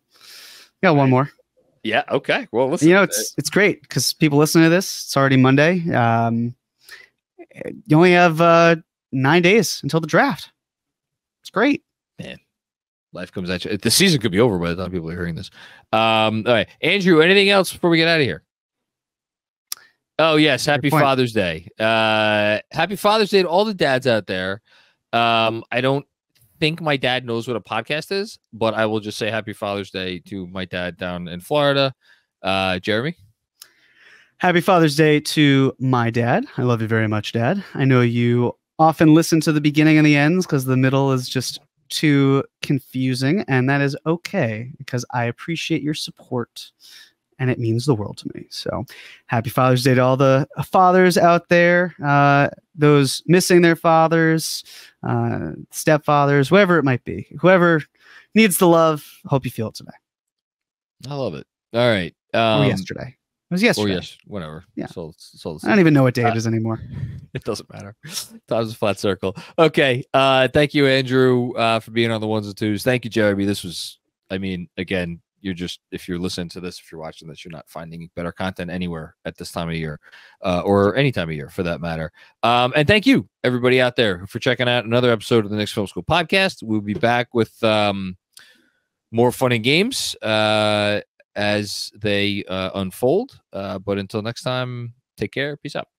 Got one more. Yeah. Okay. Well, listen. It's great because people listening to this, it's already Monday. You only have 9 days until the draft. It's great, man. Life comes at you. The season could be over by the time people are hearing this. All right, Andrew. Anything else before we get out of here? Oh yes, happy Father's Day. Happy Father's Day to all the dads out there. I don't think my dad knows what a podcast is, but I will just say happy Father's Day to my dad down in Florida. Jeremy? Happy Father's Day to my dad. I love you very much, Dad. I know you often listen to the beginning and the ends because the middle is just too confusing, and that is okay because I appreciate your support and it means the world to me. So happy Father's Day to all the fathers out there, those missing their fathers, stepfathers, whoever it might be, whoever needs the love. Hope you feel it today. I love it. All right. Or yesterday. It was yesterday. Or yes, whatever. Yeah. So I don't even know what day it is anymore. It doesn't matter. Time's a flat circle. Okay. Thank you, Andrew, for being on the ones and twos. Thank you, Jeremy. This was, I mean, again, if you're listening to this, if you're watching this, you're not finding better content anywhere at this time of year, or any time of year for that matter. And thank you, everybody out there, for checking out another episode of the Knicks Film School Podcast. We'll be back with more fun and games as they unfold. But until next time, take care. Peace out.